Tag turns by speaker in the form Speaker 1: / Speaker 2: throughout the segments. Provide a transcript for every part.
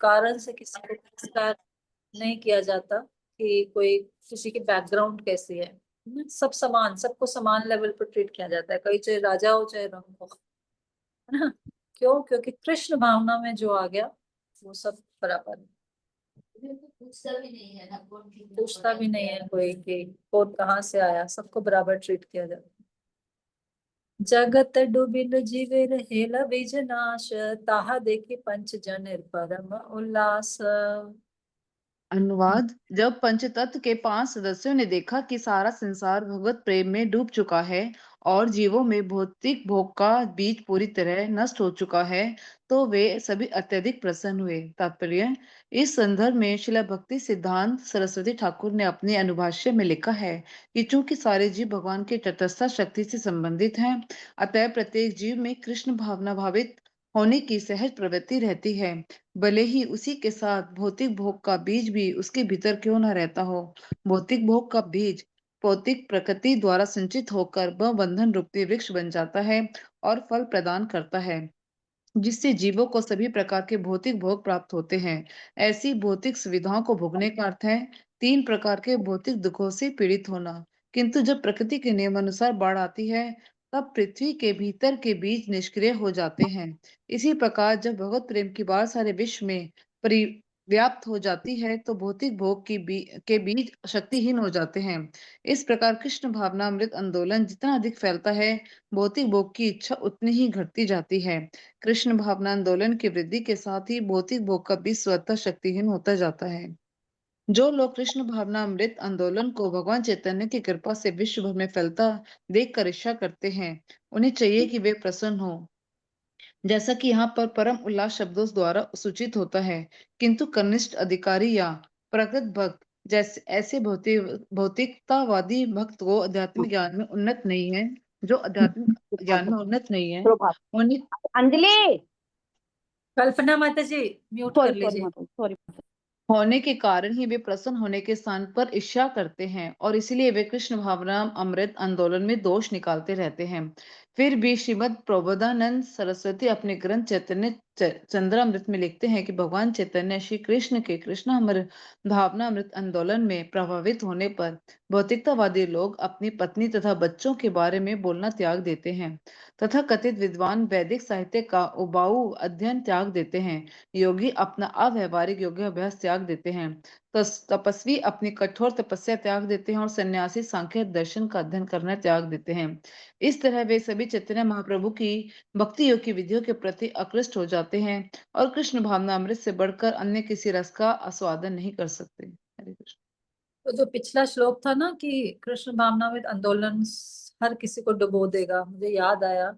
Speaker 1: कारण से किसी को पुरस्कार नहीं किया जाता कि कोई किसी की बैकग्राउंड कैसी है। सब समान, सबको समान लेवल पर ट्रीट किया जाता है, कोई चाहे राजा हो चाहे रंग हो, है ना। क्यों? क्योंकि कृष्ण भावना में जो आ गया वो सब बराबर है। पूछता भी नहीं है कोई कि कौन कहाँ से आया, सबको बराबर ट्रीट किया जाता है। जगत डूबिन जीवे हेला बीज नाश, ताहा देखी पंच जन परम उल्लास।
Speaker 2: अनुवाद। जब पंचतत्व के 5 सदस्यों ने देखा कि सारा संसार भगवत प्रेम में डूब चुका है और जीवों में भौतिक भोग का बीज पूरी तरह नष्ट हो चुका है, तो वे सभी अत्यधिक प्रसन्न हुए। तात्पर्य। इस संदर्भ में श्रील भक्ति सिद्धांत सरस्वती ठाकुर ने अपने अनुभाष्य में लिखा है कि चूंकि सारे जीव भगवान के तटस्थ शक्ति से संबंधित हैं, अतः प्रत्येक जीव में कृष्ण भावना भावित होने की सहज प्रवृत्ति रहती है, भले ही उसी के साथ भौतिक भोग का बीज भी उसके भीतर क्यों न रहता हो। भौतिक भोग का बीज भौतिक प्रकृति द्वारा संचित होकर वह बंधन रूपी वृक्ष बन जाता है और फल प्रदान करता है, जिससे जीवों को सभी प्रकार के भौतिक भोग प्राप्त होते हैं। ऐसी भौतिक सुविधाओं को भोगने का अर्थ है 3 प्रकार के भौतिक दुखों से पीड़ित होना। किंतु जब प्रकृति के नियम अनुसार बाढ़ आती है, तब पृथ्वी के भीतर के बीज निष्क्रिय हो जाते हैं। इसी प्रकार जब भगवत प्रेम की बाढ़ सारे विश्व में परिव्याप्त हो जाती है, तो भौतिक भोग के बीज शक्तिहीन हो जाते हैं। इस प्रकार कृष्ण भावनामृत आंदोलन जितना अधिक फैलता है, भौतिक भोग की इच्छा उतनी ही घटती जाती है। कृष्ण भावना आंदोलन की वृद्धि के साथ ही भौतिक भोग का भी स्वतः शक्तिहीन होता जाता है। जो लोग कृष्ण भावना अमृत आंदोलन को भगवान चैतन्य की कृपा से विश्व भर में फैलता देखकर ईर्ष्या करते हैं, उन्हें चाहिए कि वे प्रसन्न हो, जैसा कि यहाँ पर परम उल्लास शब्दों द्वारा सूचित होता है। किंतु कनिष्ठ अधिकारी या प्रगत भक्त जैसे ऐसे भौतिकतावादी भक्त को आध्यात्मिक ज्ञान में उन्नत नहीं है, जो आध्यात्मिक ज्ञान में उन्नत नहीं है, उन्हें
Speaker 3: अंजलि,
Speaker 1: कल्पना माता जी म्यूट कर
Speaker 3: सॉरी सॉरी
Speaker 1: लीजिए।
Speaker 3: माता, सॉरी।
Speaker 2: होने के कारण ही वे प्रसन्न होने के स्थान पर ईर्ष्या करते हैं और इसलिए वे कृष्ण भावना अमृत आंदोलन में दोष निकालते रहते हैं। फिर भी श्रीमद् प्रबोधानंद सरस्वती अपने ग्रंथ चैतन्य चंद्रामृत में लिखते हैं कि भगवान चैतन्य श्री कृष्ण के कृष्ण अमृत भावना अमृत आंदोलन में प्रभावित होने पर भौतिकतावादी लोग अपनी पत्नी तथा बच्चों के बारे में बोलना त्याग देते हैं तथा कथित विद्वान वैदिक साहित्य का उबाऊ अध्ययन त्याग देते हैं। योगी अपना अव्यवहारिक योगाभ्यास त्याग देते हैं, तपस्वी अपनी कठोर तपस्या त्याग देते हैं और सन्यासी सांख्य दर्शन का अध्ययन करना त्याग देते हैं। इस तरह वे सभी चैतन्य महाप्रभु की भक्ति योग की विधियों के प्रति आकृष्ट हो जाते हैं और कृष्ण भावना अमृत से बढ़कर अन्य किसी रस का आस्वादन नहीं कर सकते। हरे कृष्ण।
Speaker 1: तो जो पिछला श्लोक था ना कि कृष्ण भावनामृत आंदोलन हर किसी को डुबो देगा, मुझे याद आया।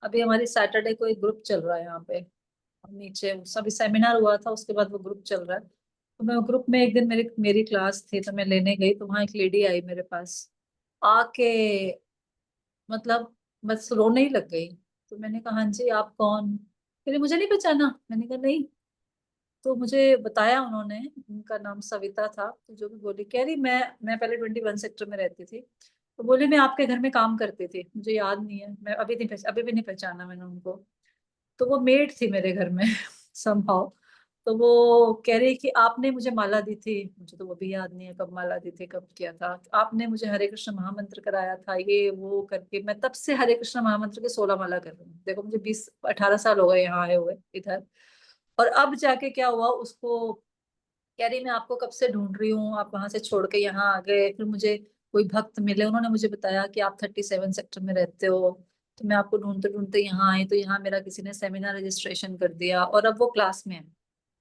Speaker 1: अभी हमारी सैटरडे को एक ग्रुप चल रहा है यहाँ पे नीचे, सभी सेमिनार हुआ था उसके बाद वो ग्रुप चल रहा है। तो मैं ग्रुप में एक दिन मेरी मेरी क्लास थी तो मैं लेने गई, तो वहां एक लेडी आई मेरे पास आके, मतलब बस रोने ही लग गई। तो मैंने कहा हाँ जी आप कौन? फिर मुझे नहीं पहचाना, मैंने कहा नहीं। तो मुझे बताया उन्होंने, उनका नाम सविता था। तो जो भी बोली, कह रही मैं पहले 21 सेक्टर में रहती थी, तो बोले मैं आपके घर में काम करती थी, मुझे याद नहीं है, मैं अभी भी नहीं पहचाना मैंने उनको। तो वो मेड थी मेरे घर में समहाउ। तो वो कह रही कि आपने मुझे माला दी थी, मुझे तो वो भी याद नहीं है कब माला दी थी कब किया था, आपने मुझे हरे कृष्ण महामंत्र कराया था, ये वो करके मैं तब से हरे कृष्ण महामंत्र के 16 माला कर रही हूँ। देखो मुझे 20-18 साल हो गए यहाँ आए हुए इधर। और अब जाके क्या हुआ उसको, कह रही मैं आपको कब से ढूंढ रही हूँ, आप वहां से छोड़ के यहाँ आ गए, फिर मुझे कोई भक्त मिले, उन्होंने मुझे बताया कि आप 37 सेक्टर में रहते हो, तो मैं आपको ढूंढते ढूंढते यहाँ आई, तो यहाँ मेरा किसी ने सेमिनार रजिस्ट्रेशन कर दिया और अब वो क्लास में है।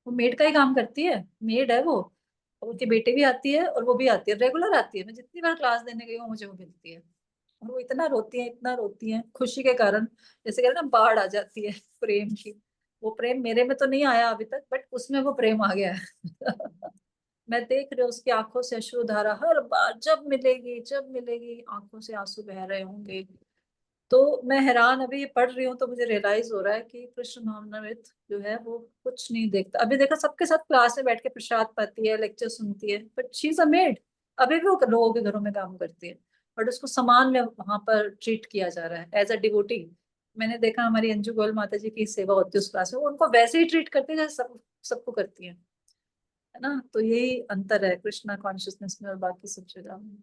Speaker 1: वो मेड का ही काम करती है, मेड है वो। और उनकी बेटी भी आती है और वो भी आती है, रेगुलर आती है, मैं जितनी बार क्लास देने गई हूँ मुझे वो मिलती है। और वो इतना रोती है, इतना रोती है खुशी के कारण, जैसे कहते हैं ना बाढ़ आ जाती है प्रेम की। वो प्रेम मेरे में तो नहीं आया अभी तक, बट उसमें वो प्रेम आ गया है मैं देख रही हूँ उसकी आंखों से अश्रुधारा, हर बार जब मिलेगी आंखों से आंसू बह रहे होंगे। तो मैं हैरान, अभी ये पढ़ रही हूँ तो मुझे रियलाइज हो रहा है कि कृष्ण भावनामृत जो है वो कुछ नहीं देखता। अभी देखा सबके साथ क्लास में बैठ के प्रसाद पाती है, लेक्चर सुनती है, but she is a made. अभी भी वो लोगों के घरों में काम करती है, बट उसको समान में वहां पर ट्रीट किया जा रहा है एज अ डिवोटी। मैंने देखा हमारी अंजू गोयल माता जी की सेवा होती है उस क्लास में, वो उनको वैसे ही ट्रीट करते हैं जैसे सबको करती है ना। तो यही अंतर है कृष्णा कॉन्शियसनेस में और बाकी सब जगह में।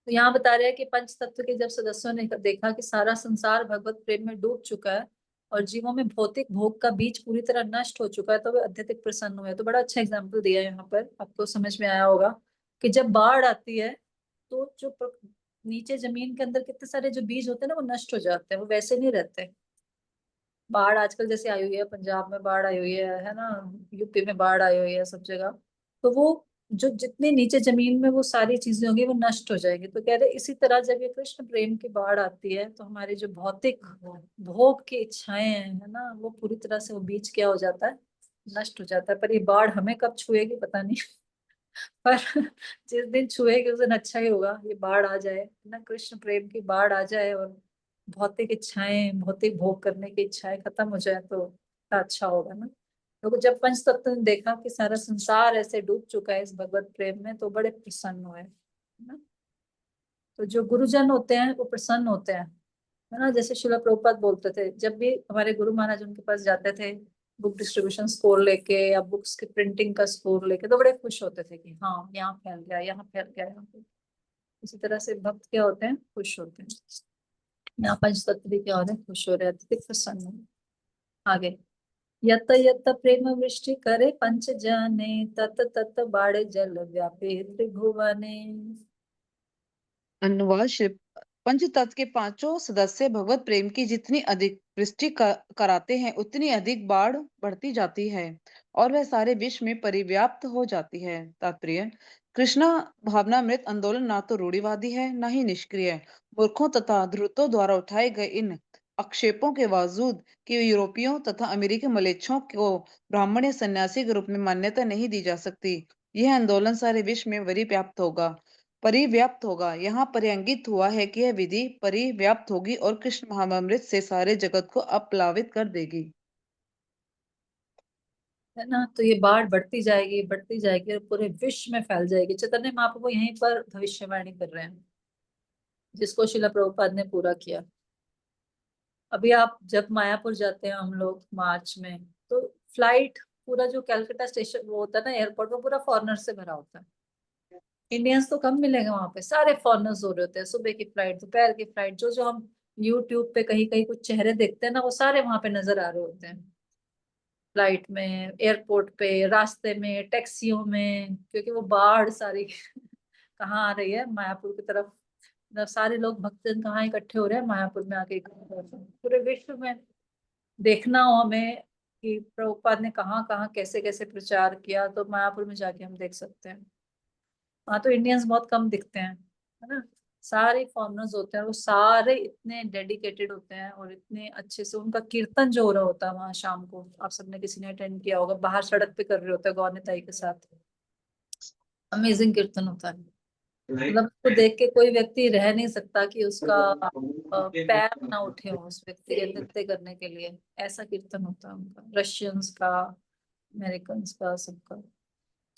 Speaker 1: तो यहाँ बता रहे हैं कि पंच तत्व के जब सदस्यों ने देखा कि सारा संसार भगवत प्रेम में डूब चुका है और जीवों में भौतिक भोग का बीज पूरी तरह नष्ट हो चुका है, तो वे अत्यधिक प्रसन्न हुए। तो बड़ा अच्छा एग्जाम्पल दिया है यहाँ पर, आपको समझ में आया होगा कि जब बाढ़ आती है तो जो नीचे जमीन के अंदर कितने सारे जो बीज होते हैं ना वो नष्ट हो जाते हैं, वो वैसे नहीं रहते। बाढ़ आजकल जैसे आई हुई है, पंजाब में बाढ़ आई हुई है ना, यूपी में बाढ़ आई हुई है, सब जगह। तो वो जो जितनी नीचे जमीन में वो सारी चीजें होंगी वो नष्ट हो जाएगी। तो कह रहे इसी तरह जब ये कृष्ण प्रेम की बाढ़ आती है तो हमारी जो भौतिक भोग की इच्छाएं हैं है ना, वो पूरी तरह से वो बीज क्या हो जाता है, नष्ट हो जाता है। पर ये बाढ़ हमें कब छुएगी पता नहीं पर जिस दिन छुएगी उस दिन अच्छा ही होगा, ये बाढ़ आ जाए ना, कृष्ण प्रेम की बाढ़ आ जाए और भौतिक इच्छाएं, भौतिक भोग करने की इच्छाएं खत्म हो जाए तो अच्छा होगा ना। तो जब पंच तत्व ने देखा कि सारा संसार ऐसे डूब चुका है इस भगवत प्रेम में, तो बड़े प्रसन्न हुए है ना। तो जो गुरुजन होते हैं वो प्रसन्न होते हैं, है ना। जैसे शिला प्रभुपाद बोलते थे, जब भी हमारे गुरु महाराज उनके पास जाते थे बुक डिस्ट्रीब्यूशन स्टोर लेके या बुक्स की प्रिंटिंग का स्टोर लेके, तो बड़े खुश होते थे कि हाँ यहाँ फैल गया, यहाँ फैल गया, यहाँ पे। इसी तरह से भक्त क्या होते हैं, खुश होते हैं। यहाँ पंच तत्व भी क्या हो रहे हैं, खुश हो रहे हैं, अत्यधिक प्रसन्न हो रहे हैं। आगे, यत यत प्रेम वृष्टि करे पंच जने, तत तत बाड़े जल व्यापे त्रिभुवने।
Speaker 2: अनुवाद श्री पंचतत्व के पांचों सदस्य भगवत प्रेम की जितनी अधिक वृष्टि कराते हैं उतनी अधिक बाढ़ बढ़ती जाती है और वह सारे विश्व में परिव्याप्त हो जाती है। तात्पर्य, कृष्णा भावनामृत आंदोलन ना तो रूढ़िवादी है न ही निष्क्रिय। मूर्खों तथा धूर्तों द्वारा उठाए गए इन आक्षेपों के बावजूद कि यूरोपियों तथा अमेरिकी मलेच्छों को ब्राह्मण या सन्यासी के रूप में मान्यता नहीं दी जा सकती, यह आंदोलन सारे विश्व में परिव्याप्त होगा। यहाँ परिंगित हुआ है कि यह विधि परिव्याप्त होगी और कृष्ण महामृत से सारे जगत को अपलावित कर देगी।
Speaker 1: है ना। तो ये बाढ़ बढ़ती जाएगी और पूरे विश्व में फैल जाएगी। चैतन्य महाप्रभु यहीं पर भविष्यवाणी कर रहे हैं, जिसको शिला प्रभुपाद ने पूरा किया। अभी आप जब मायापुर जाते हैं हम लोग मार्च में, तो फ्लाइट पूरा जो कैलकाटा स्टेशन वो होता है ना, एयरपोर्ट, वो पूरा फॉरनर से भरा होता है। इंडियंस तो कम मिलेंगे वहां पे, सारे फॉरनर्स हो रहे होते हैं। सुबह की फ्लाइट, दोपहर की फ्लाइट, जो जो हम यूट्यूब पे कहीं कहीं कुछ चेहरे देखते हैं ना, वो सारे वहां पे नजर आ रहे होते हैं। फ्लाइट में, एयरपोर्ट पे, रास्ते में, टैक्सियों में, क्योंकि वो बाढ़ सारी कहाँ आ रही है, मायापुर की तरफ। मतलब सारे लोग भक्तजन कहाँ इकट्ठे हो रहे हैं, मायापुर में आके इकट्ठे हो रहे हैं। पूरे विश्व में देखना हो हमें कि प्रभुपाद ने कहाँ कहाँ कैसे कैसे प्रचार किया, तो मायापुर में जाके हम देख सकते हैं। वहाँ तो इंडियंस बहुत कम दिखते हैं, है ना। सारे फॉरेनर्स होते हैं, वो सारे इतने डेडिकेटेड होते हैं और इतने अच्छे से उनका कीर्तन जो हो रहा होता है वहाँ शाम को, आप सबने किसी ने अटेंड किया होगा, बाहर सड़क पे कर रहे होते हैं गौनिताई के साथ। अमेजिंग कीर्तन होता है। मतलब उसको देख के कोई व्यक्ति रह नहीं सकता कि उसका पैर ना उठे हो उस व्यक्ति के नृत्य करने के लिए। ऐसा कीर्तन होता है उनका, रशियंस का, अमेरिकन का, सबका।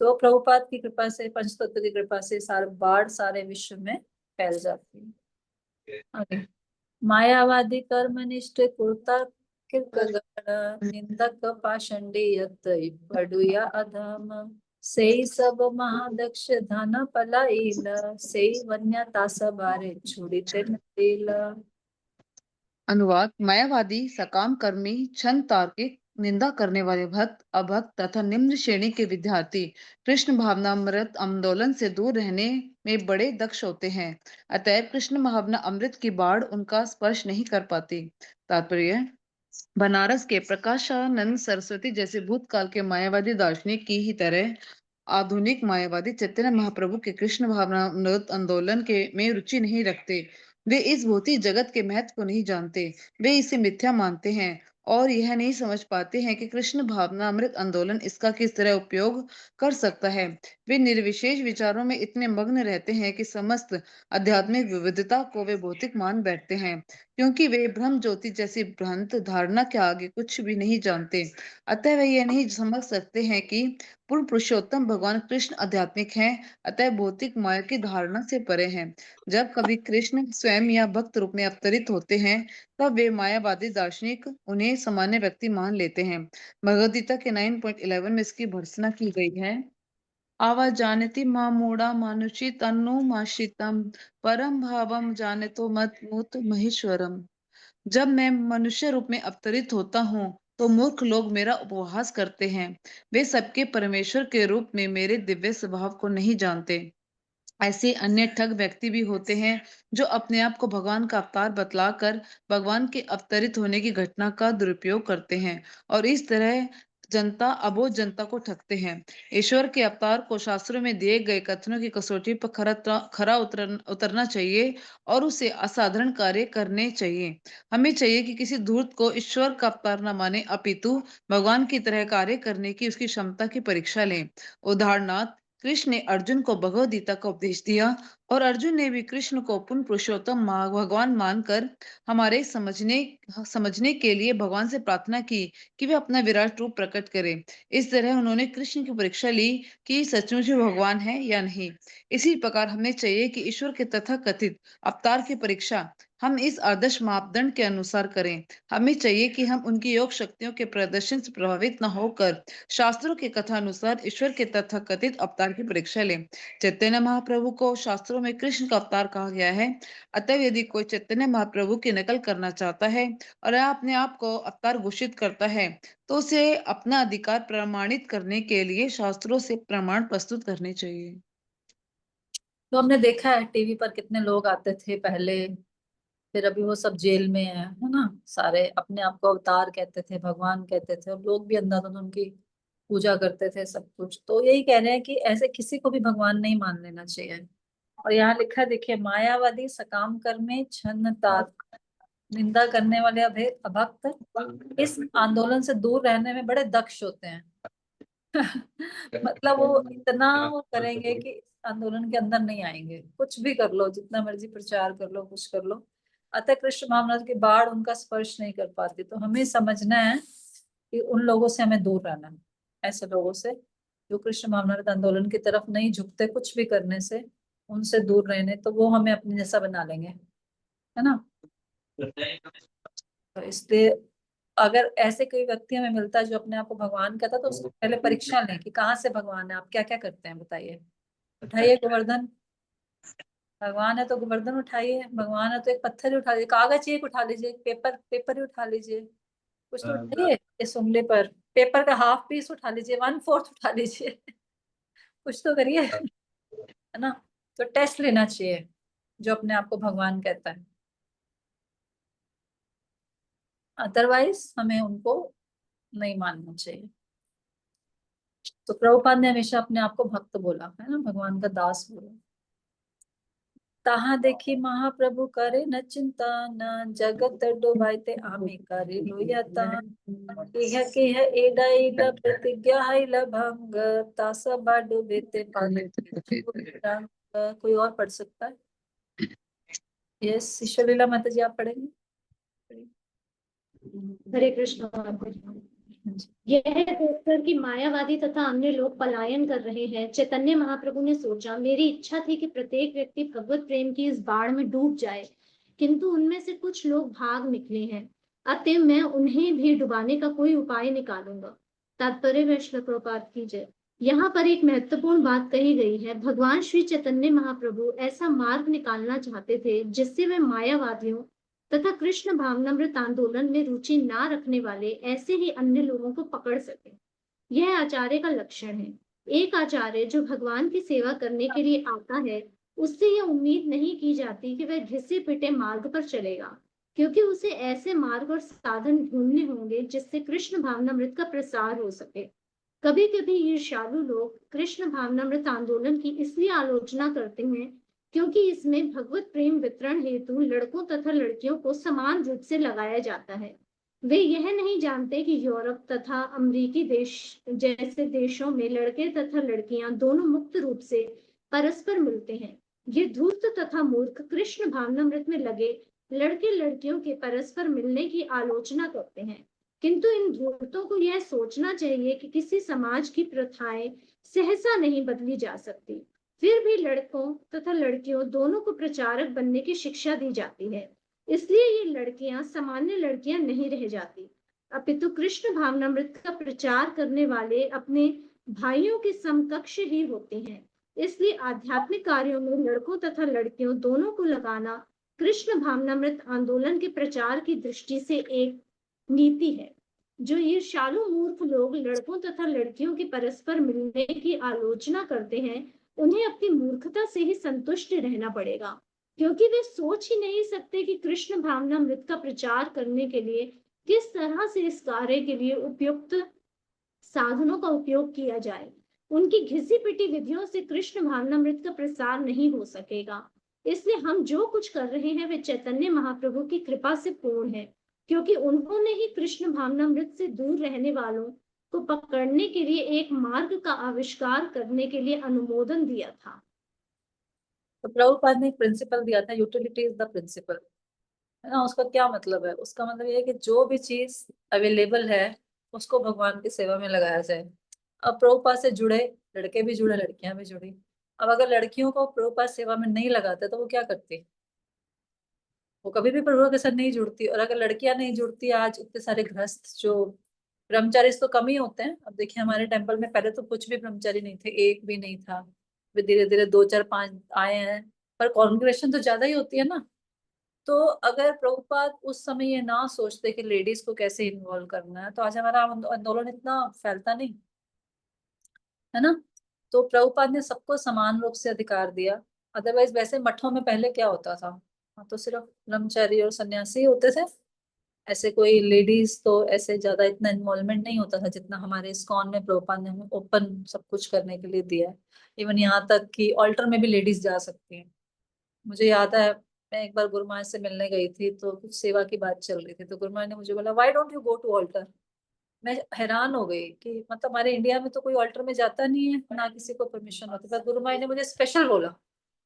Speaker 1: तो प्रभुपाद की कृपा से, पंचतत्व की कृपा से सारे बाढ़ सारे विश्व में फैल जाती है। आगे, मायावादी कर्मनिष्ठ कुर्ता किर्कगण, निंदक पाषंडी यत पडुया अधम, सेई सब महादक्ष धन पलाइल, सेई वन्य तास बारे छुड़िते नदील।
Speaker 2: अनुवाद, मायावादी, सकाम कर्मी, छंद तार्किक, निंदा करने वाले भक्त, अभक्त तथा निम्न श्रेणी के विद्यार्थी कृष्ण भावनामृत आंदोलन से दूर रहने में बड़े दक्ष होते हैं। अतएव कृष्ण भावना अमृत की बाढ़ उनका स्पर्श नहीं कर पाती। तात्पर्य, बनारस के प्रकाशानंद सरस्वती जैसे भूतकाल के मायावादी दार्शनिक की ही तरह आधुनिक मायावादी चैतन्य महाप्रभु के कृष्ण भावनामृत आंदोलन के में रुचि नहीं रखते। वे इस भौतिक जगत के महत्व को नहीं जानते, वे इसे मिथ्या मानते हैं और यह नहीं समझ पाते हैं कि कृष्ण भावनामृत आंदोलन इसका किस तरह उपयोग कर सकता है। वे निर्विशेष विचारों में इतने मग्न रहते हैं कि समस्त आध्यात्मिक विविधता को वे भौतिक मान बैठते हैं। क्योंकि वे ब्रह्म ज्योति जैसी भ्रांत धारणा के आगे कुछ भी नहीं जानते। अतः वे यह नहीं समझ सकते हैं कि पूर्ण पुरुषोत्तम भगवान कृष्ण आध्यात्मिक हैं, अतः भौतिक माया की धारणा से परे हैं। जब कभी कृष्ण स्वयं या भक्त रूप में अवतरित होते हैं, तब वे मायावादी दार्शनिक उन्हें सामान्य व्यक्ति मान लेते हैं। भगवद गीता के 9.11 में इसकी भर्त्सना की गई है। अवजानति मामूढ़ा मानुषी तन्नुमाश्रितम् परम भावम जानेतो मत मूत महेश्वरम। जब मैं मनुष्य रूप में अवतरित होता हूँ, तो मूर्ख लोग मेरा उपहास करते हैं। वे सबके परमेश्वर के रूप में मेरे दिव्य स्वभाव को नहीं जानते। ऐसे अन्य ठग व्यक्ति भी होते हैं जो अपने आप को भगवान का अवतार बतलाकर भगवान के अवतरित होने की घटना का दुरुपयोग करते हैं और इस तरह अबोध जनता को ठगते हैं। ईश्वर के अवतार को शास्त्रों में दिए गए कथनों की कसौटी पर खरा उतरना चाहिए और उसे असाधारण कार्य करने चाहिए। हमें चाहिए कि किसी धूर्त को ईश्वर का अवतार न माने, अपितु भगवान की तरह कार्य करने की उसकी क्षमता की परीक्षा लें। उदाहरणार्थ, कृष्ण ने अर्जुन को भगवद गीता का उपदेश दिया और अर्जुन ने भी कृष्ण को पूर्ण पुरुषोत्तम भगवान मानकर हमारे समझने के लिए भगवान से प्रार्थना की कि वे अपना विराट रूप प्रकट करें। इस तरह उन्होंने कृष्ण की परीक्षा ली कि सचमुच में भगवान है या नहीं। इसी प्रकार हमें चाहिए कि ईश्वर के तथाकथित अवतार की परीक्षा हम इस आदर्श मापदंड के अनुसार करें। हमें चाहिए कि हम उनकी योग शक्तियों के प्रदर्शन से प्रभावित न होकर शास्त्रों के कथा अनुसार ईश्वर के तथाकथित अवतार की परीक्षा लें। चैतन्य महाप्रभु को शास्त्रों में कृष्ण का अवतार कहा गया है। अतः यदि कोई चैतन्य महाप्रभु की नकल करना चाहता है और अपने आप को अवतार घोषित करता है, तो उसे अपना अधिकार प्रमाणित करने के लिए शास्त्रों से प्रमाण प्रस्तुत करने चाहिए।
Speaker 1: तो हमने देखा है टीवी पर कितने लोग आते थे पहले, फिर अभी वो सब जेल में है ना। सारे अपने आप को अवतार कहते थे, भगवान कहते थे, और लोग भी अंधाधुंध उनकी पूजा करते थे सब कुछ। तो यही कह रहे हैं कि ऐसे किसी को भी भगवान नहीं मान लेना चाहिए। और यहाँ लिखा है, देखिए, मायावादी सकाम कर्मे छन्न तात, निंदा करने वाले अभक्त इस आंदोलन से दूर रहने में बड़े दक्ष होते हैं। मतलब वो इतना वो करेंगे कि इस आंदोलन के अंदर नहीं आएंगे, कुछ भी कर लो, जितना मर्जी प्रचार कर लो, कुछ कर लो। अतः कृष्ण भावना की बाढ़ उनका स्पर्श नहीं कर पाती। तो हमें समझना है कि उन लोगों से हमें दूर रहना है, ऐसे लोगों से जो कृष्ण भावनामृत आंदोलन की तरफ नहीं झुकते कुछ भी करने से, उनसे दूर रहने। तो वो हमें अपने जैसा बना लेंगे, है ना। तो इसलिए अगर ऐसे कोई व्यक्ति हमें मिलता है जो अपने आप को भगवान कहता है, तो उसको पहले परीक्षा लें कि कहाँ से भगवान है, आप क्या क्या करते हैं बताइए। उठाइए गोवर्धन, भगवान है तो गोवर्धन उठाइए, भगवान है तो एक पत्थर ही उठा लीजिए, कागज ही एक उठा लीजिए, एक पेपर पेपर ही उठा लीजिए, कुछ तो उठाइए इस उंगली पर। पेपर का हाफ पीस उठा लीजिए, 1/4 उठा लीजिए। कुछ तो करिए, है ना। तो टेस्ट लेना चाहिए जो अपने आप को भगवान कहता है। अदरवाइज हमें उनको नहीं मानना चाहिए। तो प्रभुपाद ने हमेशा अपने आप को भक्त बोला है ना, भगवान का दास बोला। ताहा देखी महाप्रभु करे न चिंता, न जगत डुबाइते आमे करे लोयता। केह एडा एडा प्रतिज्ञा है भंग, तासा बा डुबेते पाले रंग। कोई और पढ़ सकता है? यस, ईश्वरीला माता जी, आप पढ़ेंगे?
Speaker 3: हरे कृष्ण। यह देखकर कि मायावादी तथा अन्य लोग पलायन कर रहे हैं, चैतन्य महाप्रभु ने सोचा, मेरी इच्छा थी कि प्रत्येक व्यक्ति भगवत प्रेम की इस बाढ़ में डूब जाए, किंतु उनमें से कुछ लोग भाग निकले हैं। अतः मैं उन्हें भी डुबाने का कोई उपाय निकालूंगा। तात्पर्य में श्रील प्रभुपाद की जय। यहाँ पर एक महत्वपूर्ण बात कही गई है। भगवान श्री चैतन्य महाप्रभु ऐसा मार्ग निकालना चाहते थे जिससे वे मायावादियों तथा कृष्ण भावनामृत आंदोलन में रुचि ना रखने वाले ऐसे ही अन्य लोगों को पकड़ सके। यह आचार्य का लक्षण है। एक आचार्य जो भगवान की सेवा करने के लिए आता है, उससे यह उम्मीद नहीं की जाती कि वह घिसे पिटे मार्ग पर चलेगा, क्योंकि उसे ऐसे मार्ग और साधन ढूंढने होंगे जिससे कृष्ण भावनामृत का प्रसार हो सके। कभी कभी ईर्ष्यालु लोग कृष्ण भावनामृत आंदोलन की इसलिए आलोचना करते हैं क्योंकि इसमें भगवत प्रेम वितरण हेतु लड़कों तथा लड़कियों को समान रूप से लगाया जाता है। वे यह नहीं जानते कि यूरोप तथा अमेरिकी देश जैसे देशों में लड़के तथा लड़कियां दोनों मुक्त रूप से परस्पर मिलते हैं। ये धूर्त तथा मूर्ख कृष्ण भावनामृत में लगे लड़के लड़कियों के परस्पर मिलने की आलोचना करते हैं, किंतु इन धूर्तों को यह सोचना चाहिए कि किसी समाज की प्रथाएं सहसा नहीं बदली जा सकती। फिर भी लड़कों तथा लड़कियों दोनों को प्रचारक बनने की शिक्षा दी जाती है, इसलिए ये लड़कियां सामान्य लड़कियां नहीं रह जाती, अपितु कृष्ण भावनामृत का प्रचार करने वाले अपने भाइयों के समकक्ष ही होती हैं। इसलिए आध्यात्मिक कार्यों में लड़कों तथा लड़कियों दोनों को लगाना कृष्ण भावनामृत आंदोलन के प्रचार की दृष्टि से एक नीति है। जो ईर्ष्यालु मूर्ख लोग लड़कों तथा लड़कियों के परस्पर मिलने की आलोचना करते हैं, उन्हें अपनी मूर्खता से ही संतुष्ट रहना पड़ेगा, क्योंकि वे सोच ही नहीं सकते कि कृष्ण भावनामृत का प्रचार करने के लिए किस तरह से इस कार्य के लिए उपयुक्त साधनों का उपयोग किया जाए। उनकी घिसी पिटी विधियों से कृष्ण भावनामृत का प्रसार नहीं हो सकेगा। इसलिए हम जो कुछ कर रहे हैं वे चैतन्य महाप्रभु की कृपा से पूर्ण है, क्योंकि उन्होंने ही कृष्ण भावनामृत से दूर रहने वालों को पकड़ने के लिए एक मार्ग का आविष्कार करने के लिए अनुमोदन दिया था।
Speaker 1: तो प्रभुपाद ने एक प्रिंसिपल दिया था, यूटिलिटी इज द प्रिंसिपल, है ना। उसका क्या मतलब है? उसका मतलब ये है कि जो भी चीज अवेलेबल है उसको भगवान की सेवा में लगाया जाए। अब प्रभुपाद से जुड़े लड़के भी जुड़े, लड़कियां भी जुड़ी। अब अगर लड़कियों को प्रभुपाद सेवा में नहीं लगाते तो वो क्या करती? वो कभी भी प्रभु के साथ नहीं जुड़ती। और अगर लड़कियां नहीं जुड़ती, आज इतने सारे गृहस्थ जो ब्रह्मचारी तो कम ही होते हैं। अब देखिए हमारे टेम्पल में पहले तो कुछ भी ब्रह्मचारी नहीं थे, एक भी नहीं था। फिर धीरे धीरे दो चार पांच आए हैं, पर कॉन्ग्रेगेशन तो ज्यादा ही होती है ना। तो अगर प्रभुपाद उस समय ये ना सोचते कि लेडीज को कैसे इन्वॉल्व करना है, तो आज हमारा आंदोलन इतना फैलता नहीं, है ना। तो प्रभुपाद ने सबको समान रूप से अधिकार दिया। अदरवाइज वैसे मठों में पहले क्या होता था? हाँ, तो सिर्फ ब्रह्मचारी और सन्यासी होते थे। ऐसे कोई लेडीज तो ऐसे ज्यादा इतना इन्वॉल्वमेंट नहीं होता था जितना हमारे इस्कॉन में प्रभुपाद ने हमें ओपन सब कुछ करने के लिए दिया है। इवन यहाँ तक कि ऑल्टर में भी लेडीज जा सकती हैं। मुझे याद है, मैं एक बार गुरु महाराज से मिलने गई थी, तो कुछ सेवा की बात चल रही थी, तो गुरु महाराज ने मुझे बोला, why don't you go to altar. मैं हैरान हो गई कि मतलब हमारे इंडिया में तो कोई ऑल्टर में जाता नहीं है, ना किसी को परमिशन होती, पर गुरु महाराज ने मुझे स्पेशल बोला,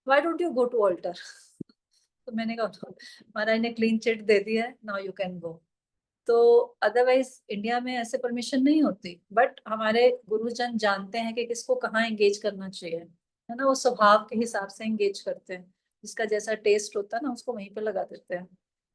Speaker 1: why don't you go to altar. तो मैंने कहा, "तो महाराज ने क्लीन चिट दे दिया है, नाउ यू कैन गो।" तो अदरवाइज इंडिया में ऐसे परमिशन नहीं होती। बट हमारे गुरुजन जानते हैं कि किसको कहाँ एंगेज करना चाहिए, है ना। वो स्वभाव के हिसाब से एंगेज करते हैं, जिसका जैसा टेस्ट होता है ना उसको वहीं पे लगा देते हैं,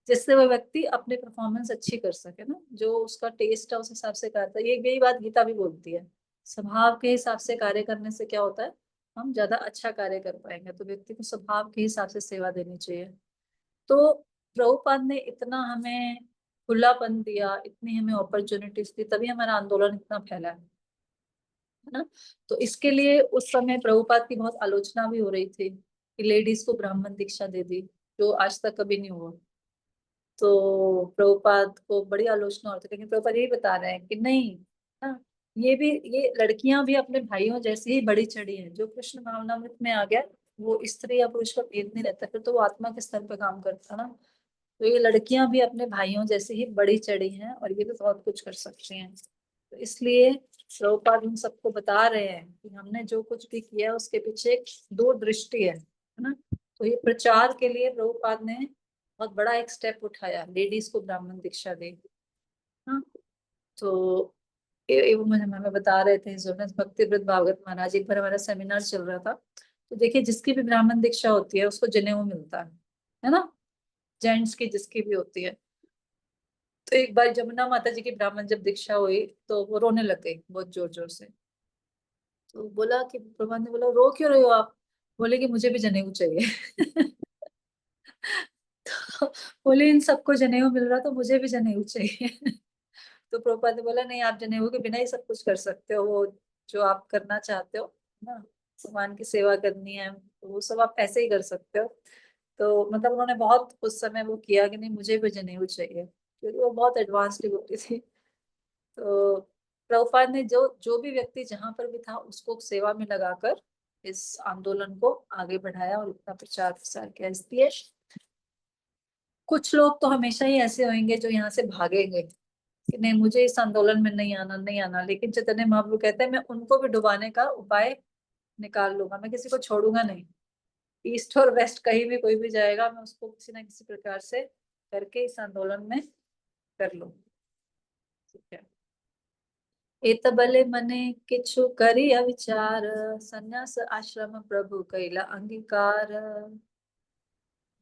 Speaker 1: जिससे वो व्यक्ति अपनी परफॉर्मेंस अच्छी कर सके ना। जो उसका टेस्ट है उस हिसाब से करता है। ये यही बात गीता भी बोलती है, स्वभाव के हिसाब से कार्य करने से क्या होता है, हम ज्यादा अच्छा कार्य कर पाएंगे। तो व्यक्ति को स्वभाव के हिसाब से सेवा देनी चाहिए। तो प्रभुपाद ने इतना हमें खुलापन दिया, इतनी हमें अपॉर्चुनिटीज दी, तभी हमारा आंदोलन इतना फैला है ना। तो इसके लिए उस समय प्रभुपाद की बहुत आलोचना भी हो रही थी कि लेडीज को ब्राह्मण दीक्षा दे दी, जो आज तक कभी नहीं हुआ। तो प्रभुपाद को बड़ी आलोचना होती, लेकिन प्रभुपाद यही बता रहे हैं कि नहीं, ना, ये लड़कियां भी अपने भाइयों जैसी ही बड़ी चढ़ी हैं। जो कृष्ण भावनामृत में आ गया, वो स्त्री या पुरुष का भेद नहीं रहता, फिर तो वो आत्मा के स्तर पे काम करता है ना। तो ये लड़कियां भी अपने भाइयों जैसे ही बड़ी चढ़ी हैं, और ये भी बहुत कुछ कर सकती हैं। तो इसलिए प्रभुपाद हम सबको बता रहे हैं कि हमने जो कुछ भी किया उसके पीछे एक दूरदृष्टि है ना। तो ये प्रचार के लिए प्रभुपाद ने बहुत बड़ा एक स्टेप उठाया, लेडीज को ब्राह्मण दीक्षा दी। हाँ, तो ये वो मुझे हमें बता रहे थे जोनस भक्ति वृद्ध भागवत महाराज, एक बार हमारा सेमिनार चल रहा था। तो देखिए जिसकी भी ब्राह्मण दीक्षा होती है उसको जनेऊ मिलता है ना। जेंट्स की जिसकी भी होती है। तो एक बार जमुना माता जी की ब्राह्मण जब दीक्षा हुई, तो वो रोने लग गई बहुत जोर जोर से। तो बोला कि प्रभु ने बोला, रो क्यों रहे हो आप? बोले कि मुझे भी जनेऊ चाहिए। तो बोले इन सबको जनेऊ मिल रहा तो मुझे भी जनेऊ चाहिए। तो प्रभुपाद ने बोला, नहीं, आप जनेऊ के बिना ही सब कुछ कर सकते हो। वो जो आप करना चाहते हो ना, भगवान की सेवा करनी है, तो वो सब आप ऐसे ही कर सकते हो। तो मतलब उन्होंने बहुत उस समय वो किया कि नहीं, मुझे भी जनेऊ चाहिए, क्योंकि वो बहुत एडवांस डिवोटी थी। तो प्रभुपाद ने जो जो भी व्यक्ति जहां पर भी था उसको सेवा में लगाकर इस आंदोलन को आगे बढ़ाया और इतना प्रचार प्रसार किया। इसलिए कुछ लोग तो हमेशा ही ऐसे होंगे जो यहाँ से भागेंगे कि नहीं, मुझे इस आंदोलन में नहीं आना, नहीं आना। लेकिन चैतन्य महाप्रभु कहते हैं, मैं उनको भी डुबाने का उपाय निकाल लूंगा, मैं किसी को छोड़ूंगा नहीं। ईस्ट और वेस्ट कहीं भी कोई भी जाएगा, मैं उसको किसी ना किसी प्रकार से करके इस आंदोलन में कर लूं। ठीक है। एतबले मने किछु करिया विचार, संन्यास आश्रम प्रभु कैला अंगीकार।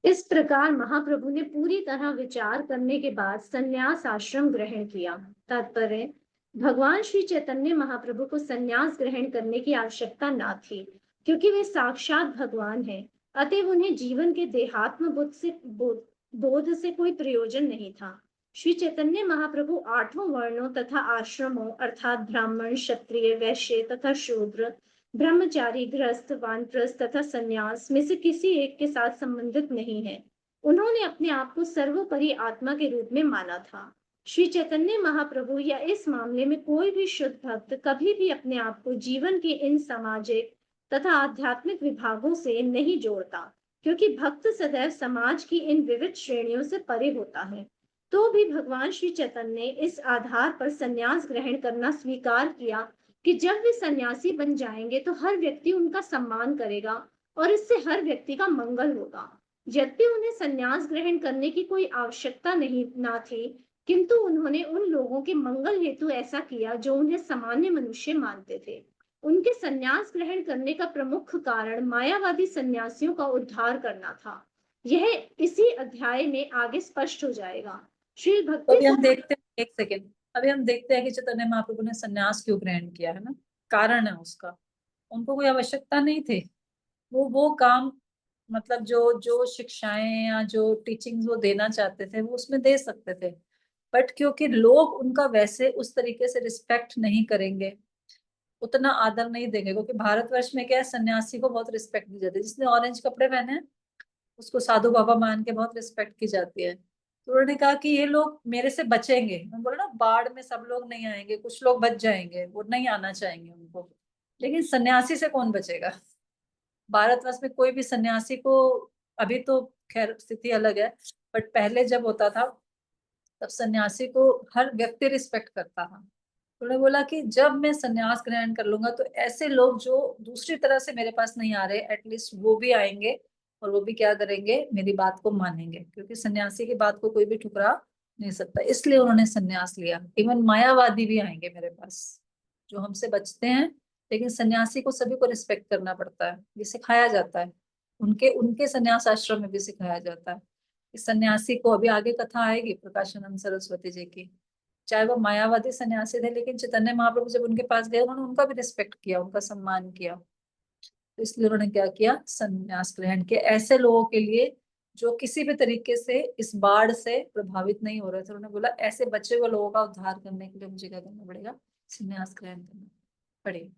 Speaker 3: इस प्रकार महाप्रभु ने पूरी तरह विचार करने के बाद संन्यास आश्रम ग्रहण किया। तात्पर्य, भगवान श्री चैतन्य महाप्रभु को संन्यास ग्रहण करने की आवश्यकता न थी, क्योंकि वे साक्षात भगवान हैं। अतएव उन्हें जीवन के देहात्म बोध से कोई प्रयोजन नहीं था। श्री चैतन्य महाप्रभु 8 वर्णों तथा आश्रमों अर्थात ब्राह्मण, क्षत्रिय, वैश्य तथा शूद्र, ब्रह्मचारी, गृहस्थ, वानप्रस्थ तथा संन्यास में से किसी एक के साथ संबंधित नहीं है। उन्होंने अपने आप को सर्वोपरि आत्मा के रूप में माना था। श्री चैतन्य महाप्रभु या इस मामले में कोई भी शुद्ध भक्त कभी भी अपने आप को जीवन के इन सामाजिक तथा आध्यात्मिक विभागों से नहीं जोड़ता, क्योंकि भक्त सदैव समाज की इन विविध श्रेणियों से परे होता है। तो भी भगवान श्री चैतन्य ने इस आधार पर संन्यास ग्रहण करना स्वीकार किया कि जब वे सन्यासी बन जाएंगे तो हर व्यक्ति उनका सम्मान करेगा और इससे हर व्यक्ति का मंगल होगा। यद्यपि उन्हें सन्यास ग्रहण करने की कोई आवश्यकता नहीं ना थी, किंतु उन्होंने उन लोगों के मंगल हेतु ऐसा किया जो उन्हें सामान्य मनुष्य मानते थे। उनके सन्यास ग्रहण करने का प्रमुख कारण मायावादी सन्यासियों का उद्धार करना था। यह इसी अध्याय में आगे स्पष्ट हो जाएगा। श्री
Speaker 1: तो
Speaker 3: भक्ति
Speaker 1: अभी हम देखते हैं, एक सेकेंड, अभी हम देखते हैं कि चैतन्य महाप्रभु ने संन्यास क्यों ग्रहण किया, है ना। कारण है उसका, उनको कोई आवश्यकता नहीं थी। वो काम, मतलब जो जो शिक्षाएं या जो टीचिंग्स वो देना चाहते थे वो उसमें दे सकते थे, बट क्योंकि लोग उनका वैसे उस तरीके से रिस्पेक्ट नहीं करेंगे, उतना आदर नहीं देंगे, क्योंकि भारतवर्ष में क्या है, सन्यासी को बहुत रिस्पेक्ट दी जाती है। जिसने ऑरेंज कपड़े पहने हैं उसको साधु बाबा मान के बहुत रिस्पेक्ट की जाती है। तो उन्होंने कहा कि ये लोग मेरे से बचेंगे। मैं बोला ना, बाढ़ में सब लोग नहीं आएंगे, कुछ लोग बच जाएंगे, वो नहीं आना चाहेंगे उनको, लेकिन सन्यासी से कौन बचेगा। भारतवर्ष में कोई भी सन्यासी को, अभी तो खैर स्थिति अलग है, बट पहले जब होता था तब सन्यासी को हर व्यक्ति रिस्पेक्ट करता था। उन्होंने बोला कि जब मैं सन्यास ग्रहण कर लूंगा तो ऐसे लोग जो दूसरी तरह से मेरे पास नहीं आ रहे, एटलीस्ट वो भी आएंगे और वो भी क्या करेंगे, मेरी बात को मानेंगे, क्योंकि सन्यासी की बात को कोई भी ठुकरा नहीं सकता। इसलिए उन्होंने सन्यास लिया। इवन मायावादी भी आएंगे मेरे पास जो हमसे बचते हैं, लेकिन सन्यासी को सभी को रिस्पेक्ट करना पड़ता है, ये सिखाया जाता है। उनके उनके सन्यास आश्रम में भी सिखाया जाता है कि सन्यासी को, अभी आगे कथा आएगी प्रकाशानंद सरस्वती जी की, चाहे वो मायावादी सन्यासी थे, लेकिन चैतन्य महाप्रभु जब उनके पास गए उन्होंने उनका भी रिस्पेक्ट किया, उनका सम्मान किया। तो इसलिए उन्होंने क्या किया, संन्यास ग्रहण किया ऐसे लोगों के लिए जो किसी भी तरीके से इस बाढ़ से प्रभावित नहीं हो रहे थे। उन्होंने बोला ऐसे बचे हुए लोगों का उद्धार करने के लिए मुझे क्या करना पड़ेगा, संन्यास ग्रहण करना पड़ेगा।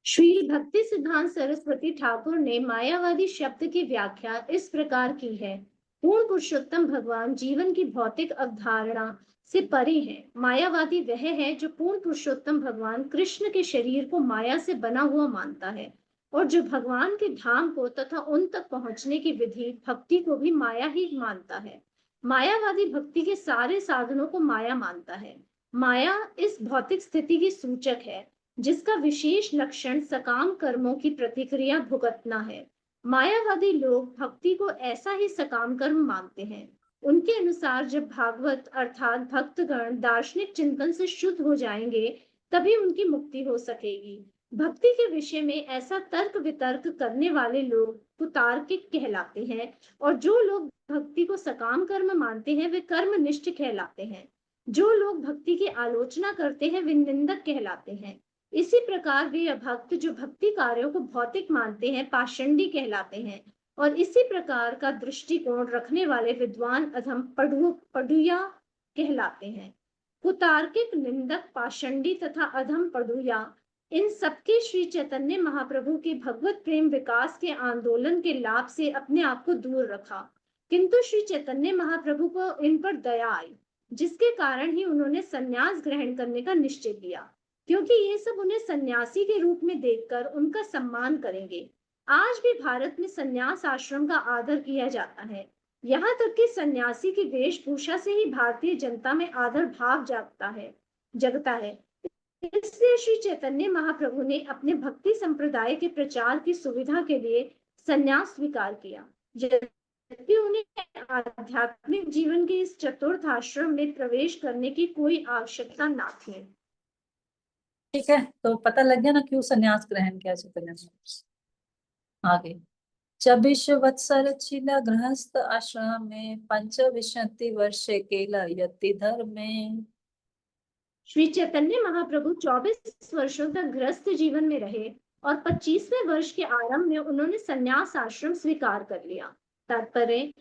Speaker 3: श्री भक्ति सिद्धांत सरस्वती ठाकुर ने मायावादी शब्द की व्याख्या इस प्रकार की है: पूर्ण पुरुषोत्तम भगवान जीवन की भौतिक अवधारणा से परे है। मायावादी वह है जो पूर्ण पुरुषोत्तम भगवान कृष्ण के शरीर को माया से बना हुआ मानता है और जो भगवान के धाम को तथा उन तक पहुंचने की विधि भक्ति को भी माया ही मानता है। मायावादी भक्ति के सारे साधनों को माया मानता है। माया इस भौतिक स्थिति की सूचक है जिसका विशेष लक्षण सकाम कर्मों की प्रतिक्रिया भुगतना है। मायावादी लोग भक्ति को ऐसा ही सकाम कर्म मानते हैं। उनके अनुसार जब भागवत अर्थात भक्तगण दार्शनिक चिंतन से शुद्ध हो जाएंगे तभी उनकी मुक्ति हो सकेगी। भक्ति के विषय में ऐसा तर्क वितर्क करने वाले लोग कुतार्किक कहलाते हैं और जो लोग भक्ति को सकाम कर्म मानते हैं वे कर्मनिष्ठ कहलाते हैं। जो लोग भक्ति की आलोचना करते हैं वे निंदक कहलाते हैं। इसी प्रकार वे अभक्त जो भक्ति कार्यों को भौतिक मानते हैं पाषंडी कहलाते हैं और इसी प्रकार का दृष्टिकोण रखने वाले विद्वान अधम पडुया कहलाते हैं। कुतार्किक, निंदक, पाषंडी तथा अधम पडुया, इन सबके श्री चैतन्य महाप्रभु के भगवत प्रेम विकास के आंदोलन के लाभ से अपने आप को दूर रखा, किंतु श्री चैतन्य महाप्रभु को इन पर दया आई, जिसके कारण ही उन्होंने संन्यास ग्रहण करने का निश्चय किया, क्योंकि ये सब उन्हें सन्यासी के रूप में देखकर उनका सम्मान करेंगे। आज भी भारत में सन्यास आश्रम का आदर किया जाता है। यहाँ तक कि सन्यासी की वेशभूषा से ही भारतीय जनता में आदर भाव जगता है। इसलिए श्री चैतन्य महाप्रभु ने अपने भक्ति संप्रदाय के प्रचार की सुविधा के लिए संन्यास स्वीकार किया, जबकि उन्हें आध्यात्मिक जीवन के इस चतुर्थ आश्रम में प्रवेश करने की कोई आवश्यकता न थी।
Speaker 1: ठीक है, तो पता लग गया ना क्यों संन्यास ग्रहण किया चैतन्य ने। आगे, चबिश-वत्सरचिल गृहस्थ आश्रम में पंचविंशति वर्षे केल यति धर्मे।
Speaker 3: श्री चैतन्य महाप्रभु 24 वर्षों तक गृहस्थ जीवन में रहे और 25वें वर्ष के आरंभ में उन्होंने संन्यास आश्रम स्वीकार कर लिया। तात्पर्य,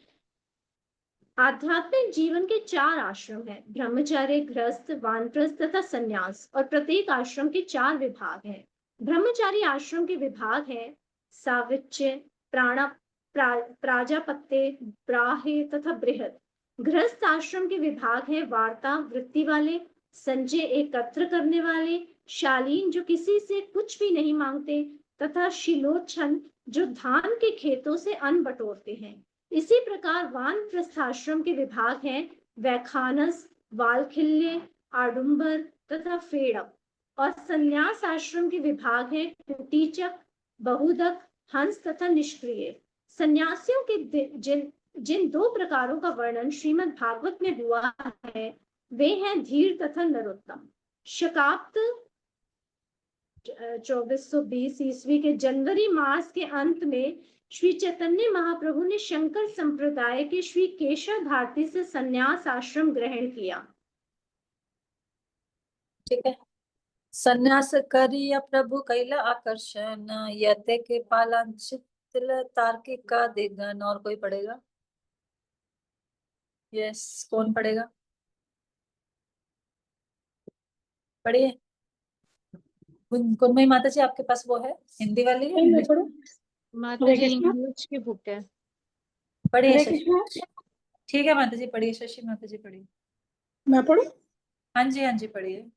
Speaker 3: आध्यात्मिक जीवन के 4 आश्रम हैं: ब्रह्मचर्य, गृहस्थ, वानप्रस्थ तथा संन्यास, और प्रत्येक आश्रम के 4 विभाग हैं। ब्रह्मचारी आश्रम के विभाग हैं साविच्य, प्राजापत्य, ब्राह्य तथा बृहद। गृहस्थ आश्रम के विभाग हैं वार्ता वृत्ति वाले, संचय एकत्र करने वाले, शालीन जो किसी से कुछ भी नहीं मांगते, तथा शिलोच्छन जो धान के खेतों से अन्न बटोरते हैं। इसी प्रकार वानप्रस्थाश्रम के विभाग हैं वैखानस, वालखिल्य, आडुम्बर तथा फेड़क, और संन्यास आश्रम के विभाग हैं कुटीचक, बहुदक, हंस तथा निष्क्रिय। सन्यासियों के जिन 2 प्रकारों का वर्णन श्रीमद् भागवत में हुआ है वे हैं धीर तथा नरोत्तम। शकाब्द 2420 ईस्वी के जनवरी मास के अंत में श्री चैतन्य महाप्रभु ने शंकर संप्रदाय के श्री केशव भारती से संन्यास आश्रम ग्रहण किया।
Speaker 1: ठीक है, संन्यास करिया प्रभु कैला आकर्षण यते के पालांचित तार्किक का दिगन। और कोई पढ़ेगा? यस, कौन पढ़ेगा? पढ़िए। कुनमयी माता जी, आपके पास वो है हिंदी वाली है?
Speaker 4: मैं पढ़ूं?
Speaker 3: माता
Speaker 4: हरे
Speaker 3: जी
Speaker 4: कृष्णा।
Speaker 3: इंग्लिश की बुक है।
Speaker 1: पढ़िए
Speaker 4: हरे
Speaker 1: शशि।
Speaker 4: कृष्णा।
Speaker 1: ठीक है माता जी, पढ़िए। शशि माता जी पढ़िए।
Speaker 4: मैं पढ़ूं?
Speaker 1: हाँ जी पढ़िए।